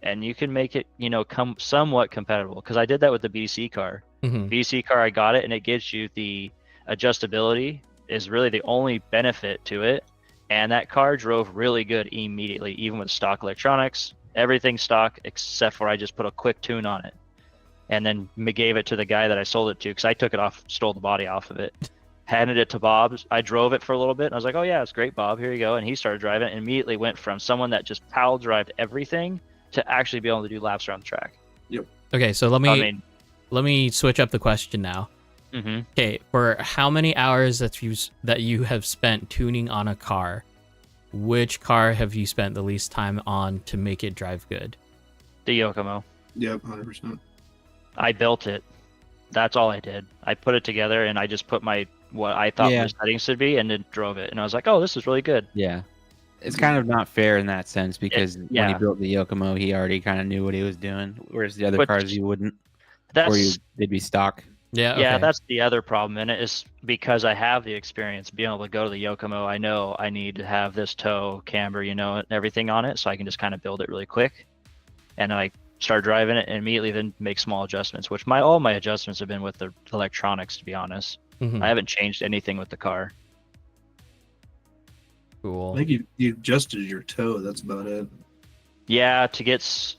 and you can make it, come somewhat compatible. Because I did that with the BC car. BC car, I got it, and it gives you the adjustability is really the only benefit to it, and that car drove really good immediately, even with stock electronics. Everything stock except for I just put a quick tune on it, and then gave it to the guy that I sold it to because I took it off, stole the body off of it, handed it to Bob. I drove it for a little bit, and I was like, "Oh yeah, it's great, Bob. Here you go." And he started driving it, and immediately went from someone that just pile drived everything to actually be able to do laps around the track. Yep. Okay, so let me switch up the question now. Okay, for how many hours that you have spent tuning on a car, which car have you spent the least time on to make it drive good? The Yokomo. Yep, 100%. I built it. That's all I did. I put it together, and I just put what I thought the settings should be, and then drove it. And I was like, "Oh, this is really good." Yeah, it's kind of not fair in that sense because when he built the Yokomo, he already kind of knew what he was doing, whereas the other cars you wouldn't. They'd be stock. Yeah. Okay. Yeah, that's the other problem in it, is because I have the experience being able to go to the Yokomo. I know I need to have this toe, camber, and everything on it, so I can just kind of build it really quick. And I start driving it and immediately then make small adjustments, which all my adjustments have been with the electronics, to be honest. I haven't changed anything with the car. Cool. I think you adjusted your toe. That's about it. Yeah, because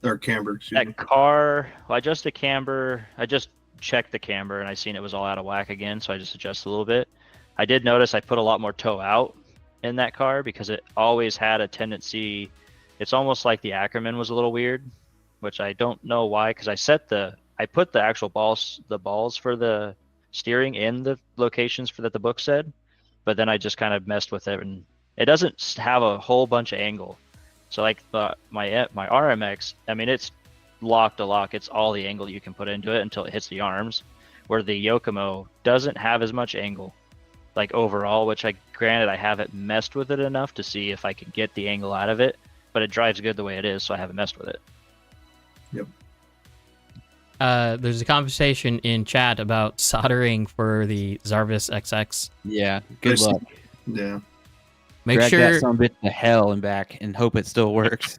Or camber. That car, I adjusted camber. I just checked the camber and I seen it was all out of whack again, so I just adjusted a little bit. I did notice I put a lot more toe out in that car because it always had a tendency. It's almost like the Ackerman was a little weird, which I don't know why, because I put the actual the balls for the steering in the locations that the book said, but then I just kind of messed with it, and it doesn't have a whole bunch of angle. So like my RMX, I mean, it's lock to lock. It's all the angle you can put into it until it hits the arms, where the Yokomo doesn't have as much angle, like overall, which granted I haven't messed with it enough to see if I can get the angle out of it, but it drives good the way it is, so I haven't messed with it. Yep. There's a conversation in chat about soldering for the Zarvis XX. Yeah, good luck. Yeah. Drag that son of a bitch to hell and back and hope it still works.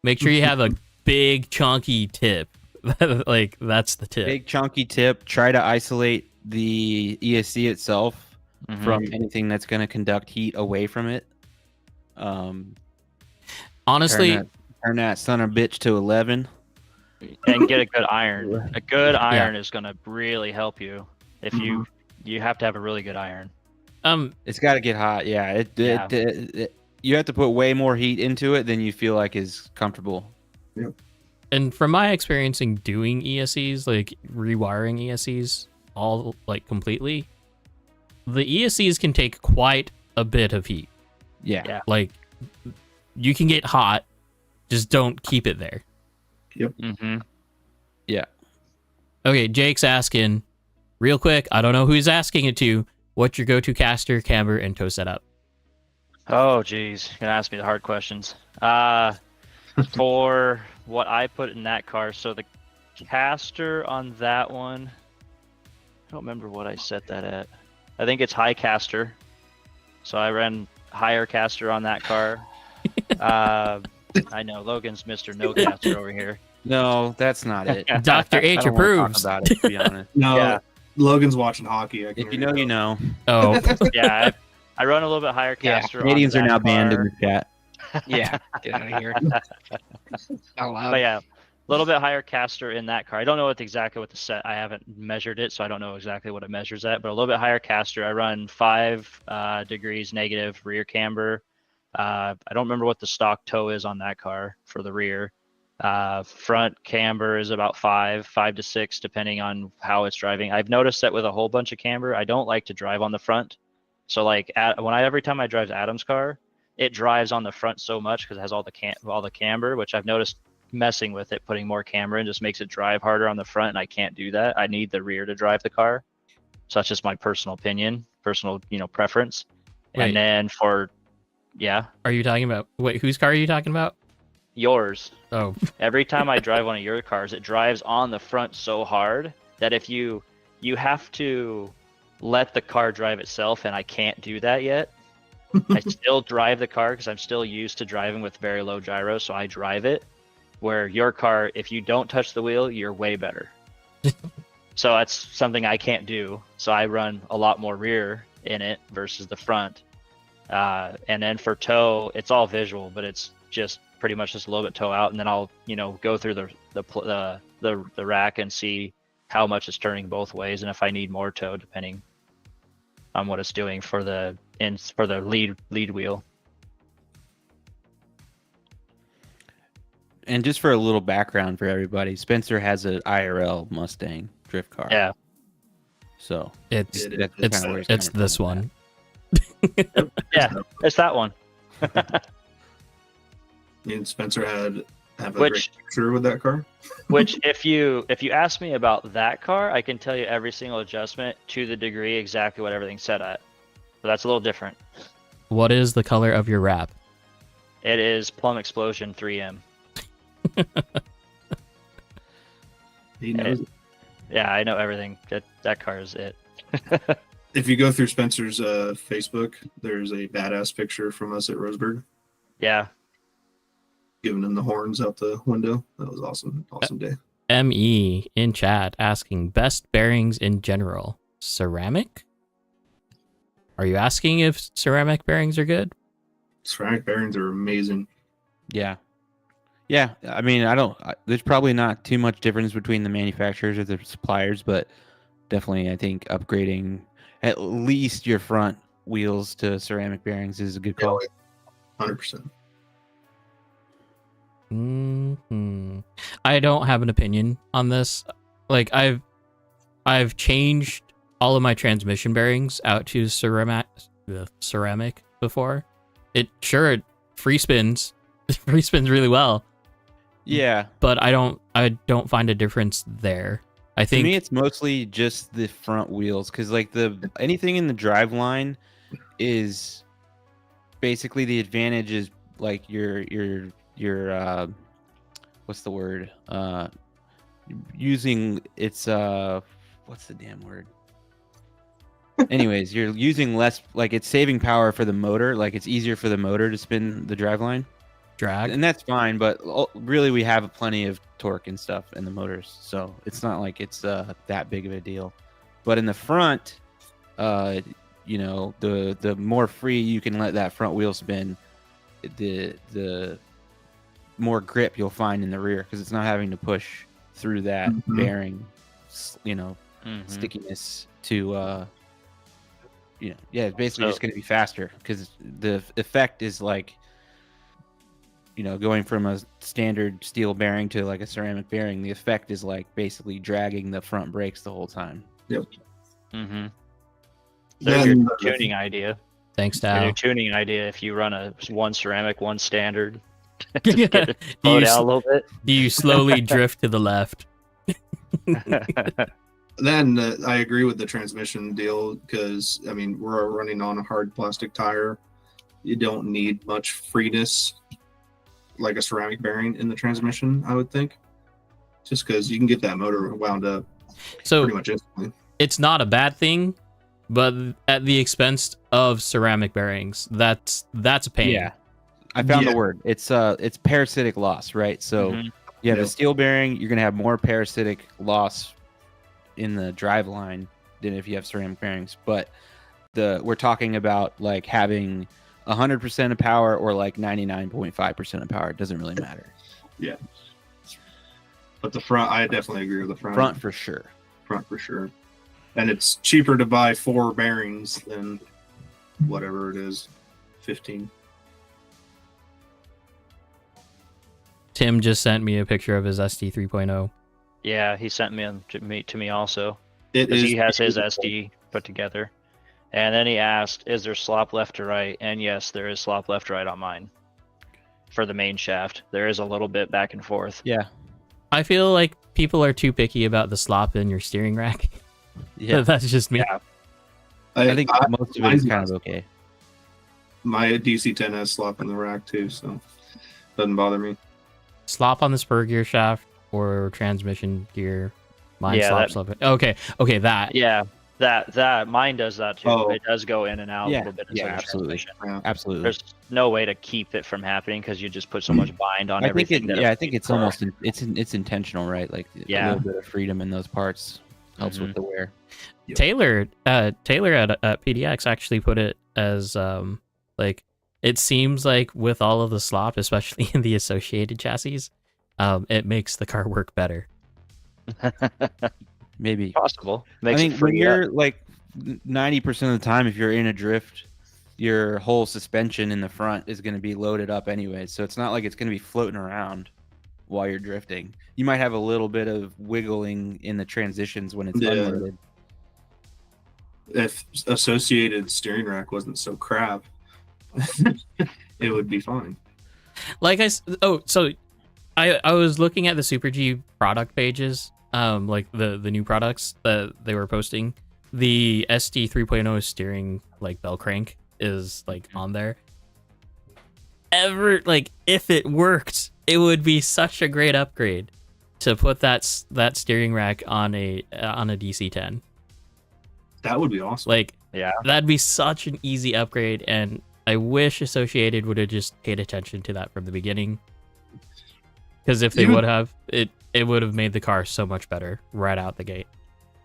Make sure you have a big chunky tip. Like, that's the tip. Big chunky tip. Try to isolate the ESC itself from anything that's going to conduct heat away from it. Honestly, turn that son of a bitch to 11. And get a good iron. A good iron is going to really help you. If you have to have a really good iron. It's got to get hot. Yeah, you have to put way more heat into it than you feel like is comfortable. Yep. And from my experience in doing ESCs, like rewiring ESCs all like completely, the ESCs can take quite a bit of heat. Yeah. Like, you can get hot, just don't keep it there. Yep. Yeah. Okay, Jake's asking, real quick, I don't know who he's asking it to, what's your go-to caster, camber, and toe setup? Oh, geez. You're going to ask me the hard questions. For what I put in that car, so the caster on that one, I don't remember what I set that at. I think it's high caster. So I ran higher caster on that car. I know, Logan's Mr. No Caster over here. No, that's not it. Dr. H approves. Talk about it, to be honest. No, Yeah. Logan's watching hockey. If you know, you know. Oh, Yeah, I run a little bit higher caster. Canadians on are that now banned in car. the chat. Yeah, get out of here. Not allowed. But yeah, a little bit higher caster in that car. I don't know exactly what the set. I haven't measured it, so I don't know exactly what it measures at. But a little bit higher caster. I run 5 degrees negative rear camber. I don't remember what the stock toe is on that car for the rear. Front camber is about 5 to 6, depending on how it's driving. I've noticed that with a whole bunch of camber, I don't like to drive on the front. So like every time I drive Adam's car, it drives on the front so much because it has all the camber, which I've noticed messing with it, putting more camber in just makes it drive harder on the front, and I can't do that. I need the rear to drive the car. So that's just my personal opinion, personal, preference. Wait. And then for, yeah, Are you talking about? Wait, whose car are you talking about? yours. Oh, Every time I drive one of your cars, it drives on the front so hard that if you have to let the car drive itself, and I can't do that yet. I still drive the car because I'm still used to driving with very low gyro, so I drive it. Where your car, if you don't touch the wheel, you're way better. So that's something I can't do. So I run a lot more rear in it versus the front. And then for toe, it's all visual, but it's just pretty much just a little bit toe out, and then I'll go through the rack and see how much it's turning both ways, and if I need more toe, depending on what it's doing for the lead wheel. And just for a little background for everybody, Spencer has an IRL Mustang drift car. Yeah. So it's that's it's kinda where he's coming this from one. Yeah, it's that one. Me and Spencer have a Which- great picture with that car. Which, if you ask me about that car, I can tell you every single adjustment to the degree exactly what everything's set at. But that's a little different. What is the color of your wrap? It is Plum Explosion 3M. He knows. Yeah, I know everything. That car is it. If you go through Spencer's Facebook, there's a badass picture from us at Roseburg, Yeah. giving him the horns out the window. That was awesome. Awesome day. ME in chat asking best bearings in general. Ceramic? Are you asking if ceramic bearings are good? Ceramic bearings are amazing. Yeah. Yeah. I mean, there's probably not too much difference between the manufacturers or the suppliers, but definitely I think upgrading at least your front wheels to ceramic bearings is a good call. 100%. I don't have an opinion on this. Like I've changed all of my transmission bearings out to ceramic before. It free spins really well, Yeah. but I don't find a difference there. I To think me, it's mostly just the front wheels because, like, anything in the drive line is basically the advantage is like your what's the word? Using what's the damn word? Anyways, you're using less, like it's saving power for the motor. Like it's easier for the motor to spin the drive line. drag. And that's fine, but really we have plenty of torque and stuff in the motors, so it's not like it's that big of a deal. But in the front, the more free you can let that front wheel spin, the more grip you'll find in the rear because it's not having to push through that bearing, stickiness to it's basically just going to be faster because the effect is like going from a standard steel bearing to like a ceramic bearing, the effect is like basically dragging the front brakes the whole time. Yep. Mm-hmm. So Then your tuning idea. Thanks, Your Dow. tuning idea. If you run one ceramic, one standard, Do just get it slow down a little bit. you slowly drift to the left? Then I agree with the transmission deal because I mean we're running on a hard plastic tire. You don't need much freeness like a ceramic bearing in the transmission, I would think, just because you can get that motor wound up So pretty much instantly. it's not a bad thing, but at the expense of ceramic bearings, that's a pain. Yeah, I found Yeah. the word. It's parasitic loss, right? So Mhm. you have a Yep. steel bearing, you're gonna have more parasitic loss in the drive line than if you have ceramic bearings. But we're talking about like having 100% of power or like 99.5% of power. It doesn't really matter. Yeah. But the front, I definitely agree with the front. Front for sure. Front for sure. And it's cheaper to buy 4 bearings than whatever it is, 15. Tim just sent me a picture of his SD 3.0. Yeah, he sent to me also. It Because is he has his beautiful. SD put together. And then he asked, is there slop left to right? And yes, there is slop left to right on mine. For the main shaft. There is a little bit back and forth. Yeah. I feel like people are too picky about the slop in your steering rack. Yeah, That's just me. Yeah. I think most of it is kind of okay. My DC-10 has slop in the rack too, so doesn't bother me. Slop on the spur gear shaft or transmission gear. Mine Yeah, slop. Okay, that. Yeah, that mine does that too. Oh. It does go in and out a Yeah, little bit. yeah, inside the absolutely. transmission. Yeah. Absolutely. There's no way to keep it from happening because you just put so much bind on I think everything. I think it's almost it's intentional, right? Like a Yeah. little bit of freedom in those parts helps with the wear. Taylor at PDX actually put it as like it seems like with all of the slop, especially in the associated chassis, it makes the car work better. Maybe. possible. I Makes think it when free up. you're like 90% of the time, if you're in a drift, your whole suspension in the front is going to be loaded up anyway. So it's not like it's going to be floating around while you're drifting. You might have a little bit of wiggling in the transitions when it's Yeah. unloaded. If associated steering rack wasn't so crap, it would be fine. Like so I was looking at the Super G product pages, like the new products that they were posting. The SD 3.0 steering like bell crank is like on there. If it worked, it would be such a great upgrade to put that steering rack on a DC-10. That would be awesome. Like, Yeah. that'd be such an easy upgrade, and I wish Associated would have just paid attention to that from the beginning. Because if they You- would have, it would have made the car so much better right out the gate.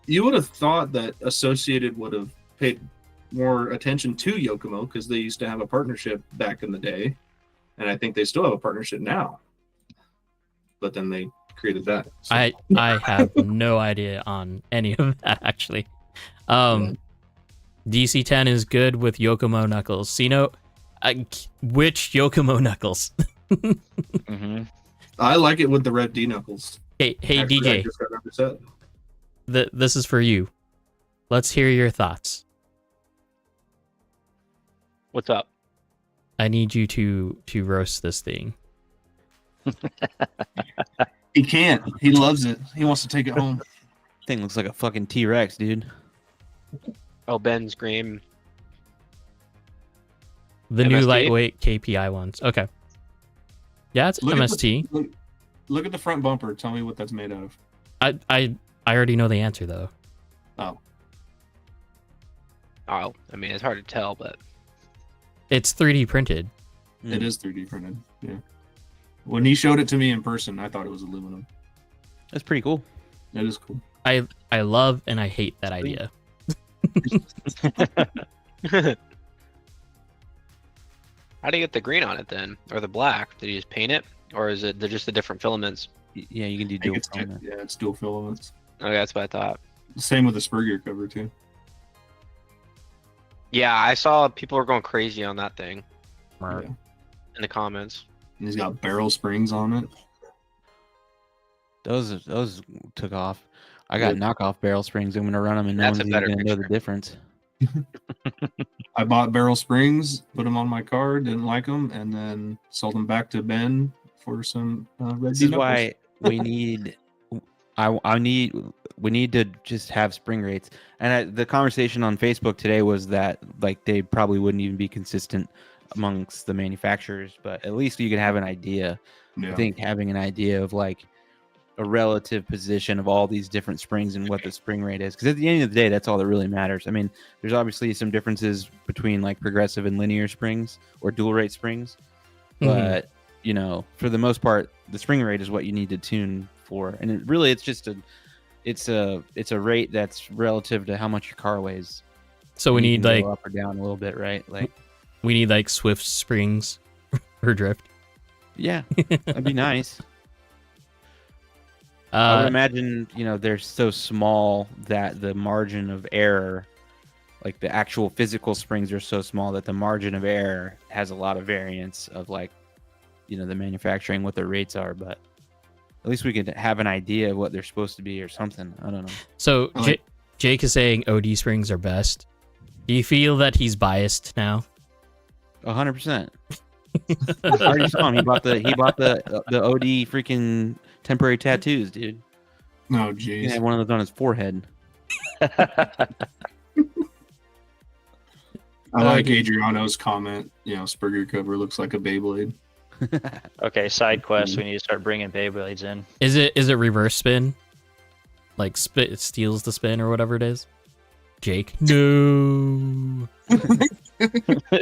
You would have thought that Associated would have paid more attention to Yokomo because they used to have a partnership back in the day, and I think they still have a partnership now. But then they created that. So, I have no idea on any of that actually. DC-10 is good with Yokomo knuckles. Sino, which Yokomo knuckles? Mm-hmm. I like it with the red D knuckles. Hey Actually, I DJ, just got upset. this is for you. Let's hear your thoughts. What's up? I need you to roast this thing. He can't. He loves it. He wants to take it home. Thing looks like a fucking T-Rex, dude. Oh, Ben Scream. The new MST? lightweight KPI ones. Okay. Yeah, it's Look at MST. Look at the front bumper. Tell me what that's made out of. I already know the answer though. Oh, Oh, I mean, it's hard to tell, but It's 3D printed. it is 3D printed. Yeah. When he showed it to me in person, I thought it was aluminum. That's pretty cool. That is cool. I love and I hate that idea. how do you get the green on it then, or the black? Did you just paint it, or is it they're just the different filaments? Yeah, you can do I think dual it's, filament. yeah, it's dual filaments. Okay, that's what I thought. Same with the spur gear cover too. Yeah, I saw people were going crazy on that thing Yeah. in the comments. And he's got barrel springs on it. Those took off. I got knockoff barrel springs. I'm gonna run them, and no That's one's a even better gonna know the picture. difference. I bought barrel springs, put them on my car, didn't like them, and then sold them back to Ben for some red This D is knuckles. why we need. We need to just have spring rates. And the conversation on Facebook today was that like they probably wouldn't even be consistent amongst the manufacturers, but at least you can have an idea. Yeah. I think having an idea of like a relative position of all these different springs and what the spring rate is, because at the end of the day, that's all that really matters. I mean, there's obviously some differences between like progressive and linear springs or dual rate springs, but you know, for the most part, the spring rate is what you need to tune for, and it's just it's a rate that's relative to how much your car weighs. So we You need can like go up or down a little bit, right? Like, Swift springs for drift. yeah, that'd be nice. I would imagine, you know, they're so small that the margin of error, like the actual physical springs are so small that the margin of error has a lot of variance of like, you know, the manufacturing, what their rates are, but at least we could have an idea of what they're supposed to be or something. I don't know. So I like- Jake is saying OD springs are best. Do you feel that he's biased now? 100%. I already saw him. He bought the OD freaking temporary tattoos, dude. Oh, He jeez. had one of those on his forehead. I like Adriano's comment. Spurger cover looks like a Beyblade. Okay, side quest. We need to start bringing Beyblades in. Is it reverse spin? Like it steals the spin or whatever it is? Jake? No.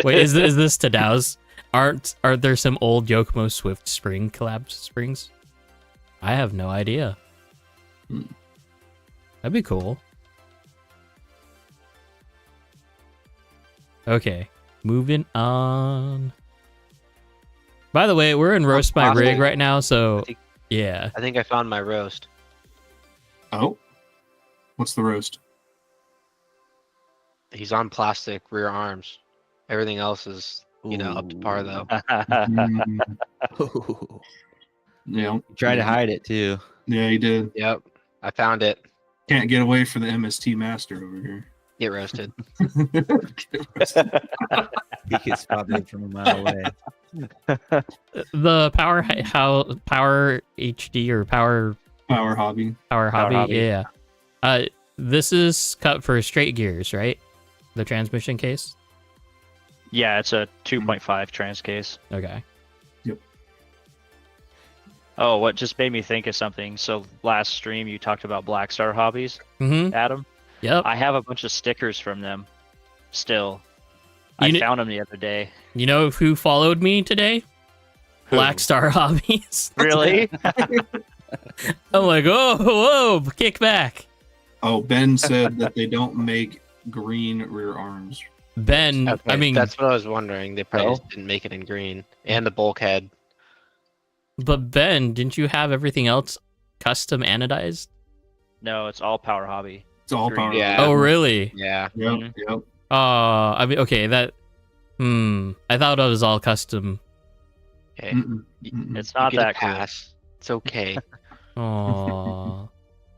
Wait, is this Tadau's? Are there some old Yokomo Swift spring collab springs? I have no idea. That'd be cool. Okay, moving on. By the way, we're in Roast My Rig right now, so yeah. I think I found my roast. Oh? What's the roast? He's on plastic rear arms. Everything else is, up to par though. Yeah. Try to hide it too. Yeah, he did. Yep, I found it. Can't get away from the MST master over here. Get roasted. He can spot me from a mile away. The power HD or power Hobby. hobby. Yeah. This is cut for straight gears, right? The transmission case. Yeah, it's a 2.5 trans case. Okay. Oh, what just made me think of something. So last stream you talked about Black Star Hobbies, Mm-hmm. Adam. Yep. I have a bunch of stickers from them still. You I kn- found them the other day. You know who followed me today? Who? Black Star Hobbies. Really? I'm like, whoa, kick back. Oh, Ben said that they don't make green rear arms. Ben, Okay, I mean, that's what I was wondering. They probably No. just didn't make it in green. And the bulkhead. but Ben, didn't you have everything else custom anodized? No, it's all Power Hobby. It's all Green. power. Yeah. Oh, really? Yeah. Yep. Mhm. Yep. I mean, okay, that. I thought it was all custom. Okay. Mm-mm. It's not you get that a cool. pass. It's okay. Oh.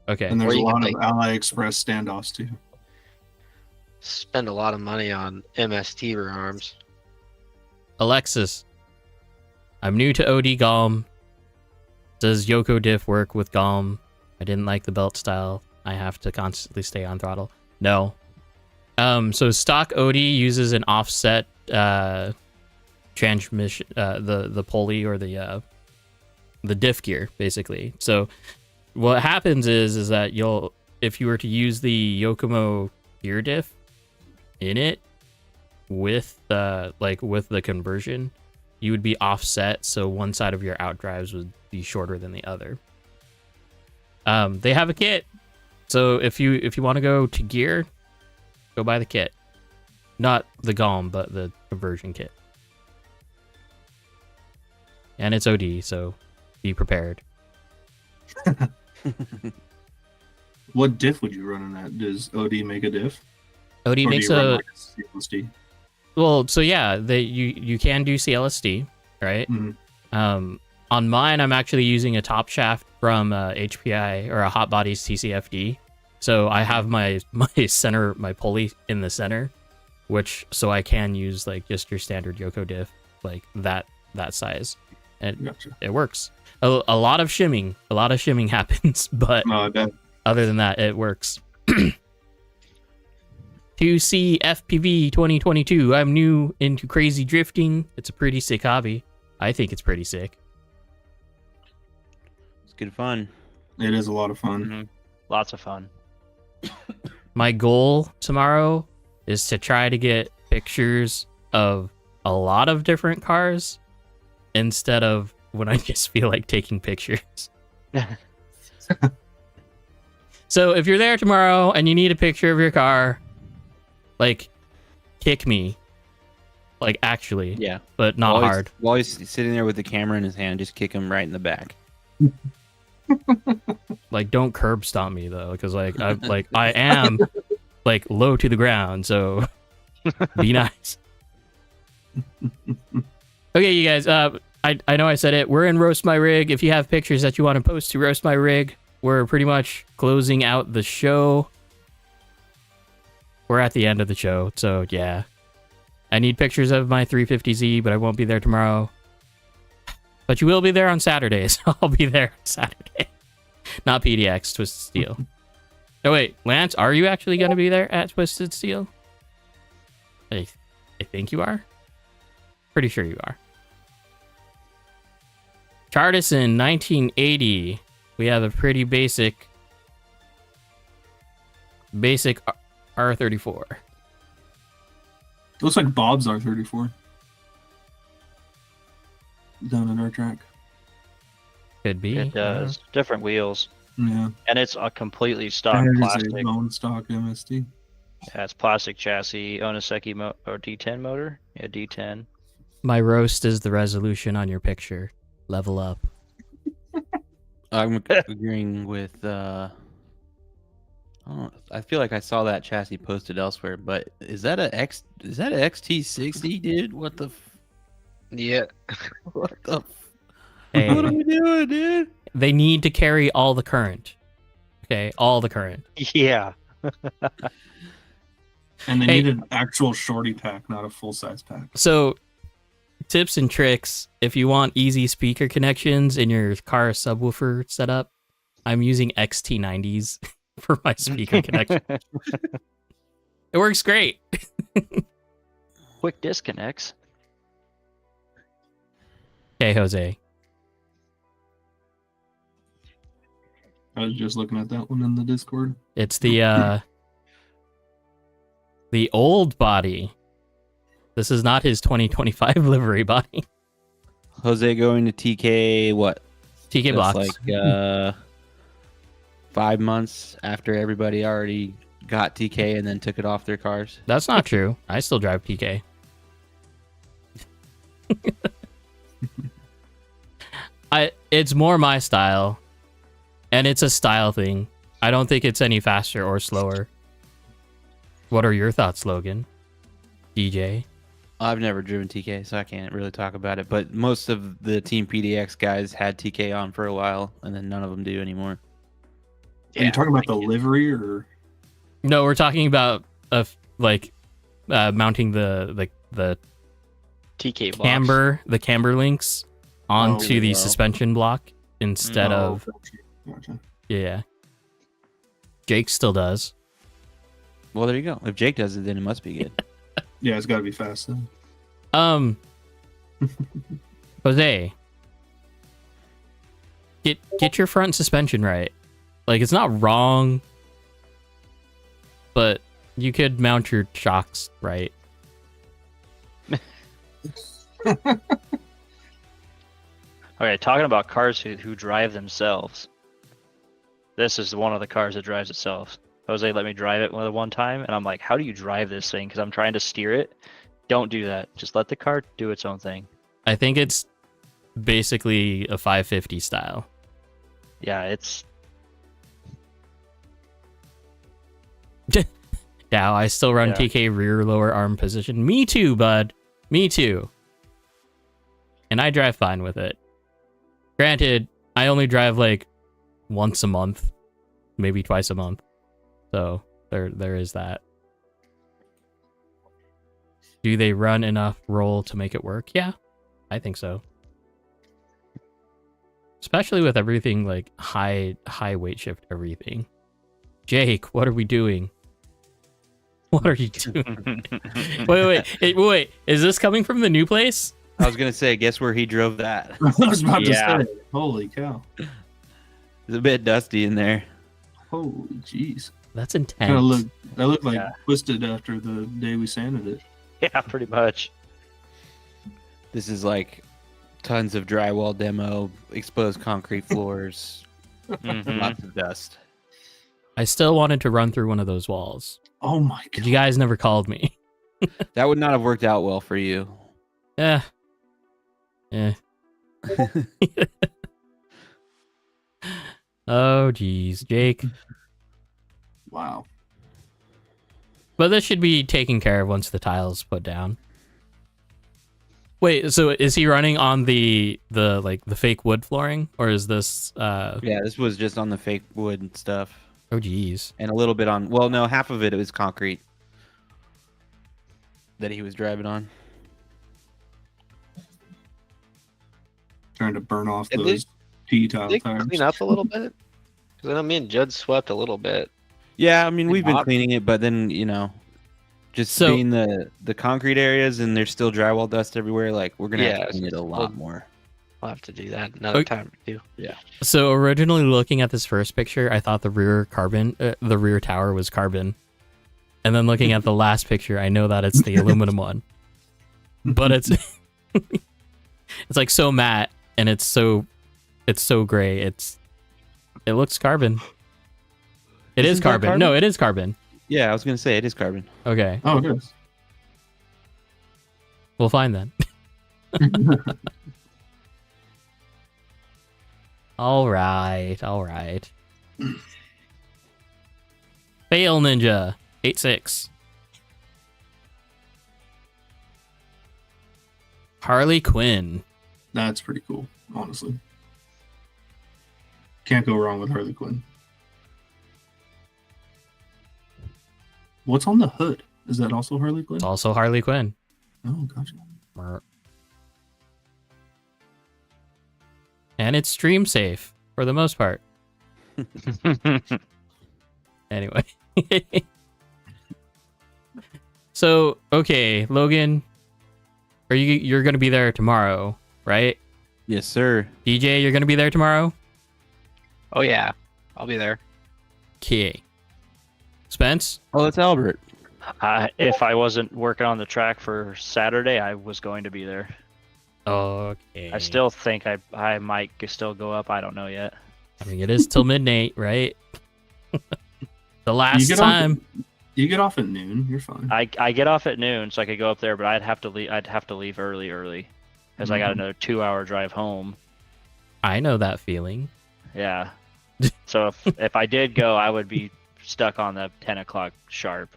Okay. And there's Or a you lot could, of AliExpress standoffs too. Spend a lot of money on MST rear arms. Alexis, I'm new to OD GOM. Does Yoko diff work with GOM? I didn't like the belt style. I have to constantly stay on throttle. No. So stock OD uses an offset transmission, the pulley or the diff gear basically. So what happens is that if you were to use the Yokomo gear diff in it with the conversion, you would be offset, so one side of your outdrives would be shorter than the other. They have a kit, so if you want to go to gear, go buy the kit, not the GOM, but the conversion kit. And it's OD, so be prepared. What diff would you run on that? Does OD make a diff? OD Or do makes you run a like CLSD? well, so yeah, you can do CLSD, right? Mhm. On mine, I'm actually using a top shaft from HPI or a Hot Bodies TCFD. So I have my center, my pulley in the center, so I can use like just your standard Yoko diff, like that size, and Gotcha. it works. A lot of shimming happens, but No, I bet. other than that, it works. 2C FPV 2022. I'm new into crazy drifting. It's a pretty sick hobby. I think it's pretty sick. It's good fun. It is a lot of fun. Mhm. Lots of fun. My goal tomorrow is to try to get pictures of a lot of different cars instead of when I just feel like taking pictures. So if you're there tomorrow and you need a picture of your car, like, kick me. Like, actually. Yeah. But not While hard. While he's sitting there with the camera in his hand, just kick him right in the back. Like, don't curb stomp me, though, because, like, I am, like, low to the ground, so be nice. Okay, you guys, I know I said it. We're in Roast My Rig. If you have pictures that you want to post to Roast My Rig, we're pretty much closing out the show. We're at the end of the show, so yeah. I need pictures of my 350Z, but I won't be there tomorrow. But you will be there on Saturday, so I'll be there on Saturday. Not PDX, Twisted Steel. Oh wait, Lance, are you actually going to be there at Twisted Steel? I think you are. Pretty sure you are. Chartison 1980. We have a pretty basic R34. Looks like Bob's R34. Down in our track. Could be. It does. Different wheels. Yeah. And it's a completely stock There's plastic. a bone stock MSD. Yeah, it's plastic chassis, Oniseki or D10 motor. Yeah, D10. My roast is the resolution on your picture. Level up. I'm agreeing with. I feel like I saw that chassis posted elsewhere, but is that a XT60, dude? What the? Yeah. What the? Hey, What are we doing, dude? they need to carry all the current. Okay, all the current. Yeah. And they Hey. need an actual shorty pack, not a full size pack. So, tips and tricks. If you want easy speaker connections in your car subwoofer setup, I'm using XT90s for my speaker connection. It works great. Quick disconnects. Okay, Jose. I was just looking at that one in the Discord. It's the old body. This is not his 2025 livery body. Jose going to TK. What? TK That's Blocks. like 5 months after everybody already got TK and then took it off their cars. That's not true. I still drive TK. It's more my style, and it's a style thing. I don't think it's any faster or slower. What are your thoughts, Logan? DJ? I've never driven TK, so I can't really talk about it. But most of the Team PDX guys had TK on for a while, and then none of them do anymore. Are you talking about the livery or? No, we're talking about mounting the TK box. the camber links onto the wow. suspension block instead of Gotcha. yeah. Jake still does. Well, there you go. If Jake does it, then it must be good. Yeah, it's got to be fast then. Jose, get your front suspension right. Like, it's not wrong, but you could mount your shocks right. Okay, talking about cars who drive themselves. This is one of the cars that drives itself. Jose let me drive it one time, and I'm like, how do you drive this thing? Because I'm trying to steer it. Don't do that. Just let the car do its own thing. I think it's basically a 550 style. Yeah, it's... Yeah, I still run Yeah. TK rear lower arm position. Me too, bud. Me too. And I drive fine with it. Granted, I only drive like once a month, maybe twice a month. So there is that. Do they run enough roll to make it work? Yeah, I think so. Especially with everything like high weight shift everything. Jake, what are we doing? What are you doing? wait. Is this coming from the new place? I was gonna say, guess where he drove that? I was about Yeah. to say, holy cow. It's a bit dusty in there. Holy jeez. That's Kind of intense. looked like Yeah. twisted after the day we sanded it. Yeah, pretty much. This is like tons of drywall demo, exposed concrete floors, Mhm. lots of dust. I still wanted to run through one of those walls. Oh my But god. you guys never called me. That would not have worked out well for you. Eh. Oh, geez, Jake. Wow. But this should be taken care of once the tile's put down. Wait, so is he running on the fake wood flooring, or is this? Yeah, this was just on the fake wood and stuff, Oh, geez. and a little bit on. Well, no, half of it was concrete that he was driving on. Trying to burn off Did those P-tile Did they tires. clean up a little bit? Because I know me and Judd swept a little bit. Yeah, I mean, we've been Bob? cleaning it, but then just So- being the concrete areas and there's still drywall dust everywhere. Like we're gonna have Yeah, to clean it a lot more. We'll have to do that another Okay. time too. So originally looking at this first picture, I thought the rear tower was carbon. And then looking at the last picture, I know that it's the aluminum one. But it's it's like so matte and it's so gray. It looks carbon. It is Isn't that carbon. carbon? No, it is carbon. Yeah, I was gonna say it is carbon. Okay. Oh, it is. We'll find then. All right. Fail Ninja 8-6. Harley Quinn. That's pretty cool, honestly. Can't go wrong with Harley Quinn. What's on the hood? Is that also Harley Quinn? It's also Harley Quinn. Oh, gotcha. And it's stream safe for the most part. Anyway. So, okay, Logan, you're going to be there tomorrow, right? Yes, sir. DJ, you're going to be there tomorrow? Oh yeah, I'll be there. Okay. Spence? Oh, that's Albert. If I wasn't working on the track for Saturday, I was going to be there. Okay. I still think I might still go up. I don't know yet. I mean, it is till midnight, right? The last get time. You get off at noon. You're fine. I get off at noon, so I could go up there, but I'd have to leave early because I got another 2-hour drive home. I know that feeling. Yeah. So if I did go, I would be stuck on the 10 o'clock sharp.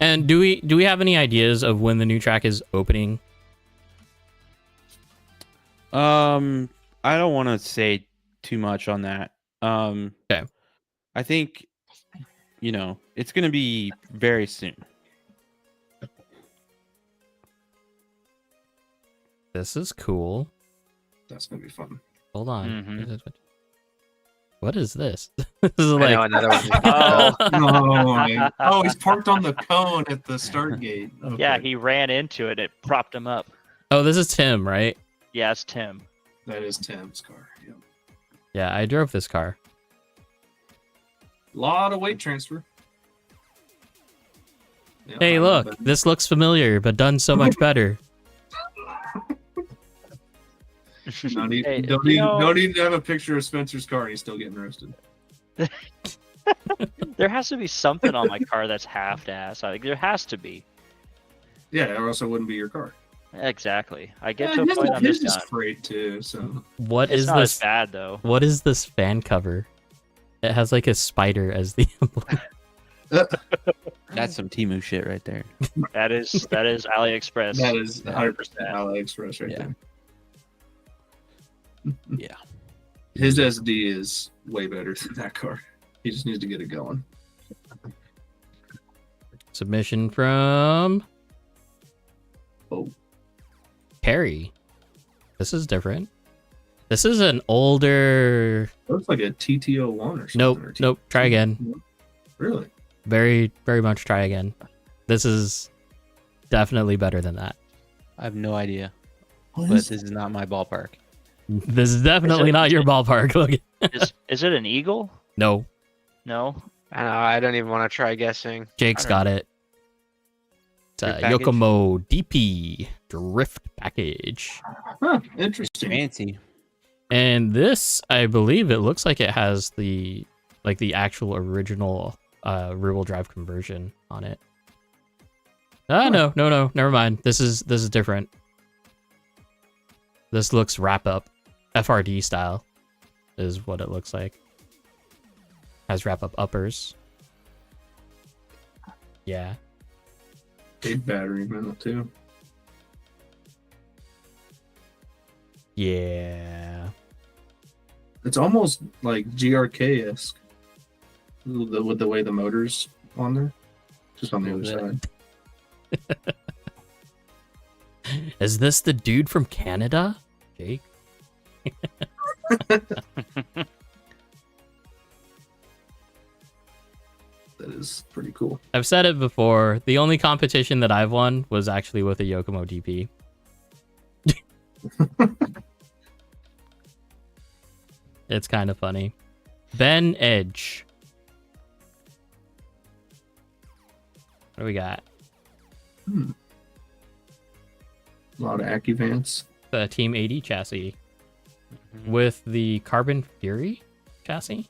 And do we have any ideas of when the new track is opening? I don't want to say too much on that. Okay. I think, it's going to be very soon. This is cool. That's gonna be fun. Hold on. Mhm. What is this? This is I like know another one. Oh. Oh, man. Oh, he's parked on the cone at the start gate. Okay. Yeah, he ran into it. It propped him up. Oh, this is Tim, right? Yeah, it's Tim. That is Tim's car. Yep. Yeah, I drove this car. Lot of weight transfer. Yeah, Hey, look, this looks familiar, but done so much better. No need, Hey, don't, you need, know- don't need to have a picture of Spencer's car and he's still getting roasted. There has to be something on my car that's half-assed. Like there has to be. Yeah, or else it wouldn't be your car. Exactly. I get Yeah, to a his, point I'm his just is done. freight too, so What It's is not this? as bad though. What is this fan cover? It has like a spider as the emblem. That's some Temu shit right there. That is AliExpress. that is 100% AliExpress right Yeah. there. Yeah. His SD is way better than that car. He just needs to get it going. Submission from Oh. Perry. This is different. This is an older. Looks like a TTO1 or something. Nope. or Nope. Try again. Really? Very, very much try again. This is definitely better than that. I have no idea, What but is this is not my ballpark. This is definitely not your ballpark. Look. Is it an eagle? No, No. I know. I don't even want to try guessing. Jake's I got it. It's a Drift package? Yokomo DP drift package. Huh, interesting. Fancy. And this, I believe it looks like it has the actual original rear-wheel drive conversion on it. No, never mind. This is different. This looks wrap up, FRD style, is what it looks like. Has wrap up uppers. Yeah. Big battery metal too. Yeah. It's almost like GRK-esque with the way the motor's on there. Just on the other Little side. Is this the dude from Canada? Jake? that is pretty cool. I've said it before. The only competition that I've won was actually with a Yokomo DP. It's kind of funny. Ben Edge. What do we got? A lot of Accuvants. The Team 80 chassis with the Carbon Fury chassis.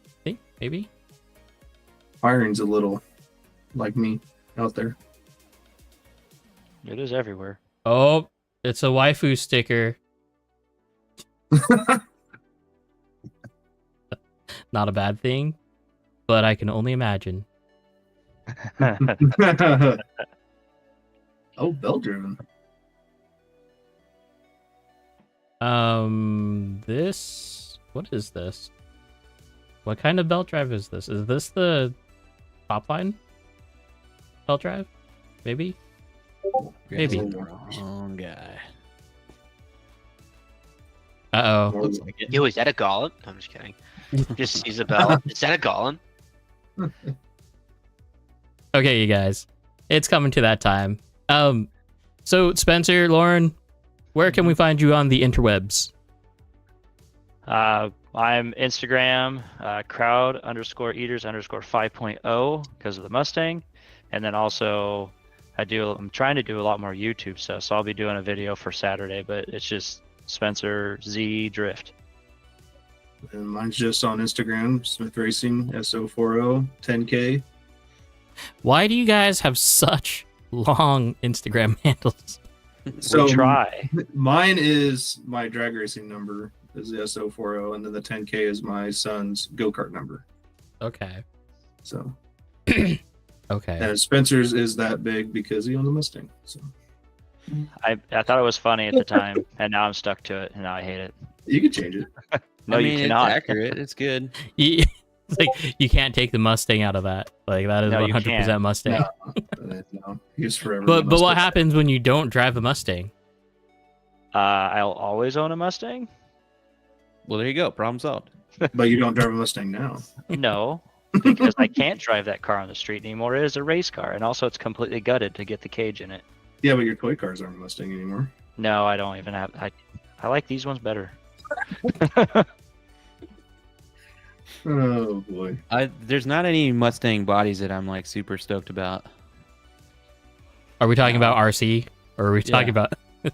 I think maybe. Firing's a little like me out there. It is everywhere. Oh, it's a waifu sticker. Not a bad thing, but I can only imagine. Oh, belt driven. This, what is this? What kind of belt drive is this? Is this the top line belt drive? Maybe? Maybe. Wrong guy. Uh-oh. Looks like it. Yo, is that a golem? I'm just kidding. Just sees a bell. Is that a golem? Okay, you guys. It's coming to that time. So Spencer, Lauren, where can we find you on the interwebs? I'm Instagram, crowd_eaters_5.0 because of the Mustang. And then also I'm trying to do a lot more YouTube stuff. So I'll be doing a video for Saturday, but it's just Spencer Z Drift. And mine's just on Instagram, Smith Racing SO40 10K. Why do you guys have such long Instagram handles? So We try. mine is my drag racing number is the SO40, and then the 10K is my son's go-kart number. Okay. So Okay. and Spencer's is that big because he owns a Mustang. So I thought it was funny at the time, and now I'm stuck to it, and now I hate it. you can change it. No, I mean, you cannot. it's accurate. It's good. It's like you can't take the Mustang out of that. Like that is No, you 100% can't. Mustang. No, he's forever. But a what Mustang. happens when you don't drive a Mustang? I'll always own a Mustang. Well, there you go. Problem solved. But you don't drive a Mustang now. No, because I can't drive that car on the street anymore. It is a race car, and also it's completely gutted to get the cage in it. Yeah, but your toy cars aren't a Mustang anymore. No, I don't even have. I like these ones better. Oh boy. There's not any Mustang bodies that I'm like super stoked about. Are we talking about RC? Or are we talking Yeah. about The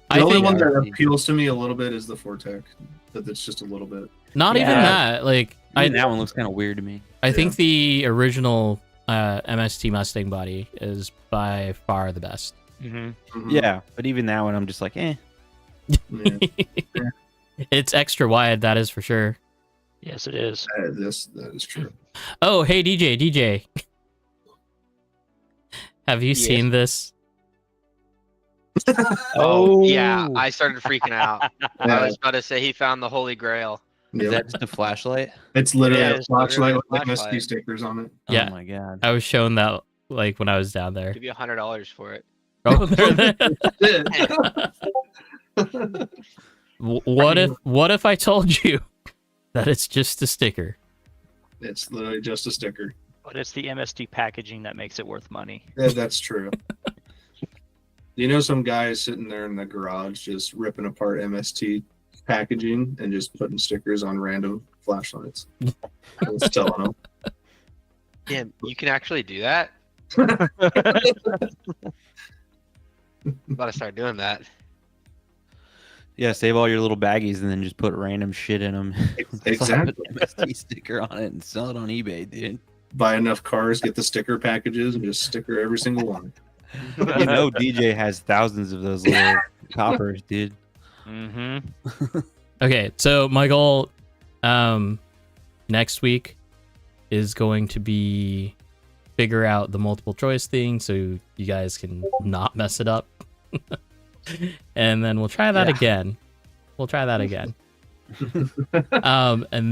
I only think one that appeals to me a little bit is the Fortec. But it's just a little bit. not even Yeah. that. Like That one looks kind of weird to me. I think the original MST Mustang body is by far the best. Mm-hmm. Mhm. Yeah, but even that one, I'm just like, eh. Yeah. It's extra wide, that is for sure. Yes, it is. That is true. Oh, hey DJ. Have you Yes. seen this? Oh, yeah. I started freaking out. I Yeah. was about to say he found the Holy Grail. Is Yeah. that just a flashlight? It's literally Yeah, a it's flashlight literally with a MST flashlight. stickers on it. Yeah. Oh my god. I was shown that like when I was down there. Give you $100 for it. Oh, there. That's What if I told you that it's just a sticker? It's literally just a sticker. But it's the MST packaging that makes it worth money. Yeah, that's true. You know, some guy sitting there in the garage just ripping apart MST packaging and just putting stickers on random flashlights. I was telling him. Damn, you can actually do that? I'm about to start doing that. Yeah, save all your little baggies and then just put random shit in them. Exactly. MST sticker on it and sell it on eBay, dude. Buy enough cars, get the sticker packages, and just sticker every single one. You know, DJ has thousands of those little coppers, dude. Mm-hmm. Okay, so my goal next week is going to be figure out the multiple choice thing so you guys can not mess it up. And then we'll try that again. And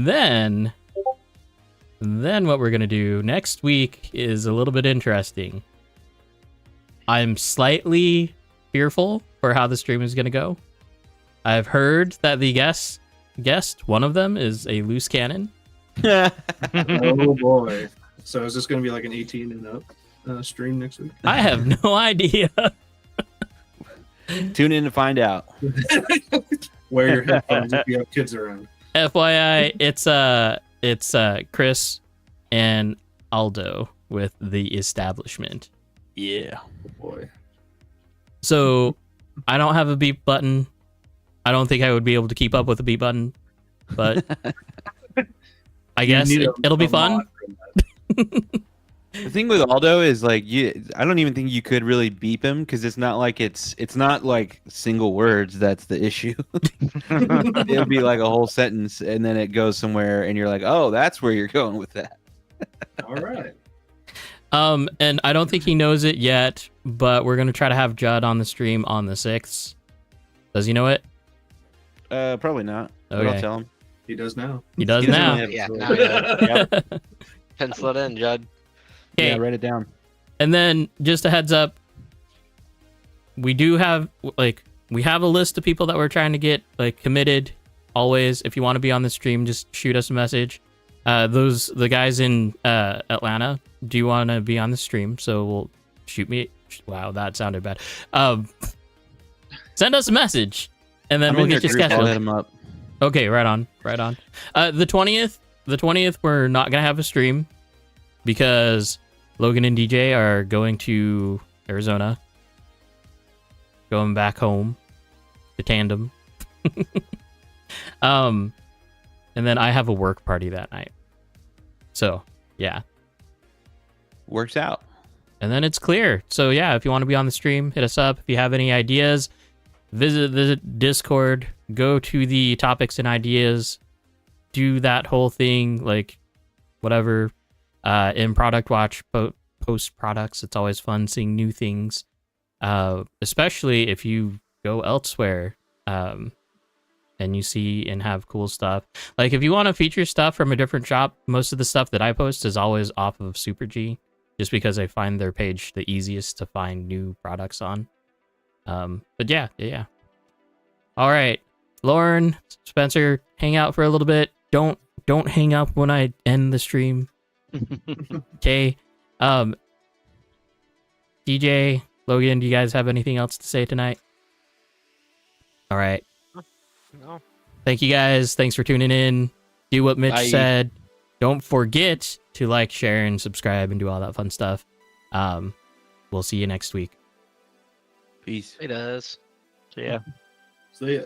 then what we're going to do next week is a little bit interesting. I'm slightly fearful for how the stream is going to go. I've heard that the guest, one of them, is a loose cannon. Oh boy. So is this going to be like an 18 and up stream next week? I have no idea. Tune in to find out. Wear your headphones if you have kids around. FYI, it's Chris and Aldo with the establishment. Yeah. Oh boy. So I don't have a beep button. I don't think I would be able to keep up with a beep button, but I guess it'll be fun. The thing with Aldo is like I don't even think you could really beep him because it's not like it's not like single words that's the issue. It'll be like a whole sentence and then it goes somewhere and you're like, oh, that's where you're going with that. All right. And I don't think he knows it yet, but we're gonna try to have Judd on the stream on the 6th. Does he know it? Probably not. But Okay. I'll tell him. He does now. He does He doesn't now. really have a Yeah, choice. now, Yep. pencil it in, Judd. Okay. Yeah, write it down. And then just a heads up, we do have we have a list of people that we're trying to get committed. Always, if you want to be on the stream, just shoot us a message. The guys in Atlanta do want to be on the stream, so we'll shoot me. Wow, that sounded bad. Send us a message, and then I'm we'll in get you their group. I'll scheduled. hit him up. Okay, right on. The 20th, we're not gonna have a stream because Logan and DJ are going to Arizona, going back home to Tandem. And then I have a work party that night. So yeah, Works out. and then it's clear. So yeah, if you want to be on the stream, hit us up. If you have any ideas, visit the Discord, go to the topics and ideas, do that whole thing, whatever. In Product Watch, post products, it's always fun seeing new things, especially if you go elsewhere and you see and have cool stuff. Like if you want to feature stuff from a different shop, most of the stuff that I post is always off of Super G, just because I find their page the easiest to find new products on. But yeah. All right, Loren, Spencer, hang out for a little bit. Don't hang up when I end the stream. Okay. DJ, Logan, do you guys have anything else to say tonight? All right. No. Thank you guys. Thanks for tuning in. Do what Mitch Bye. said. Don't forget to like, share, and subscribe and do all that fun stuff. We'll see you next week. Peace. It does. So yeah. So yeah.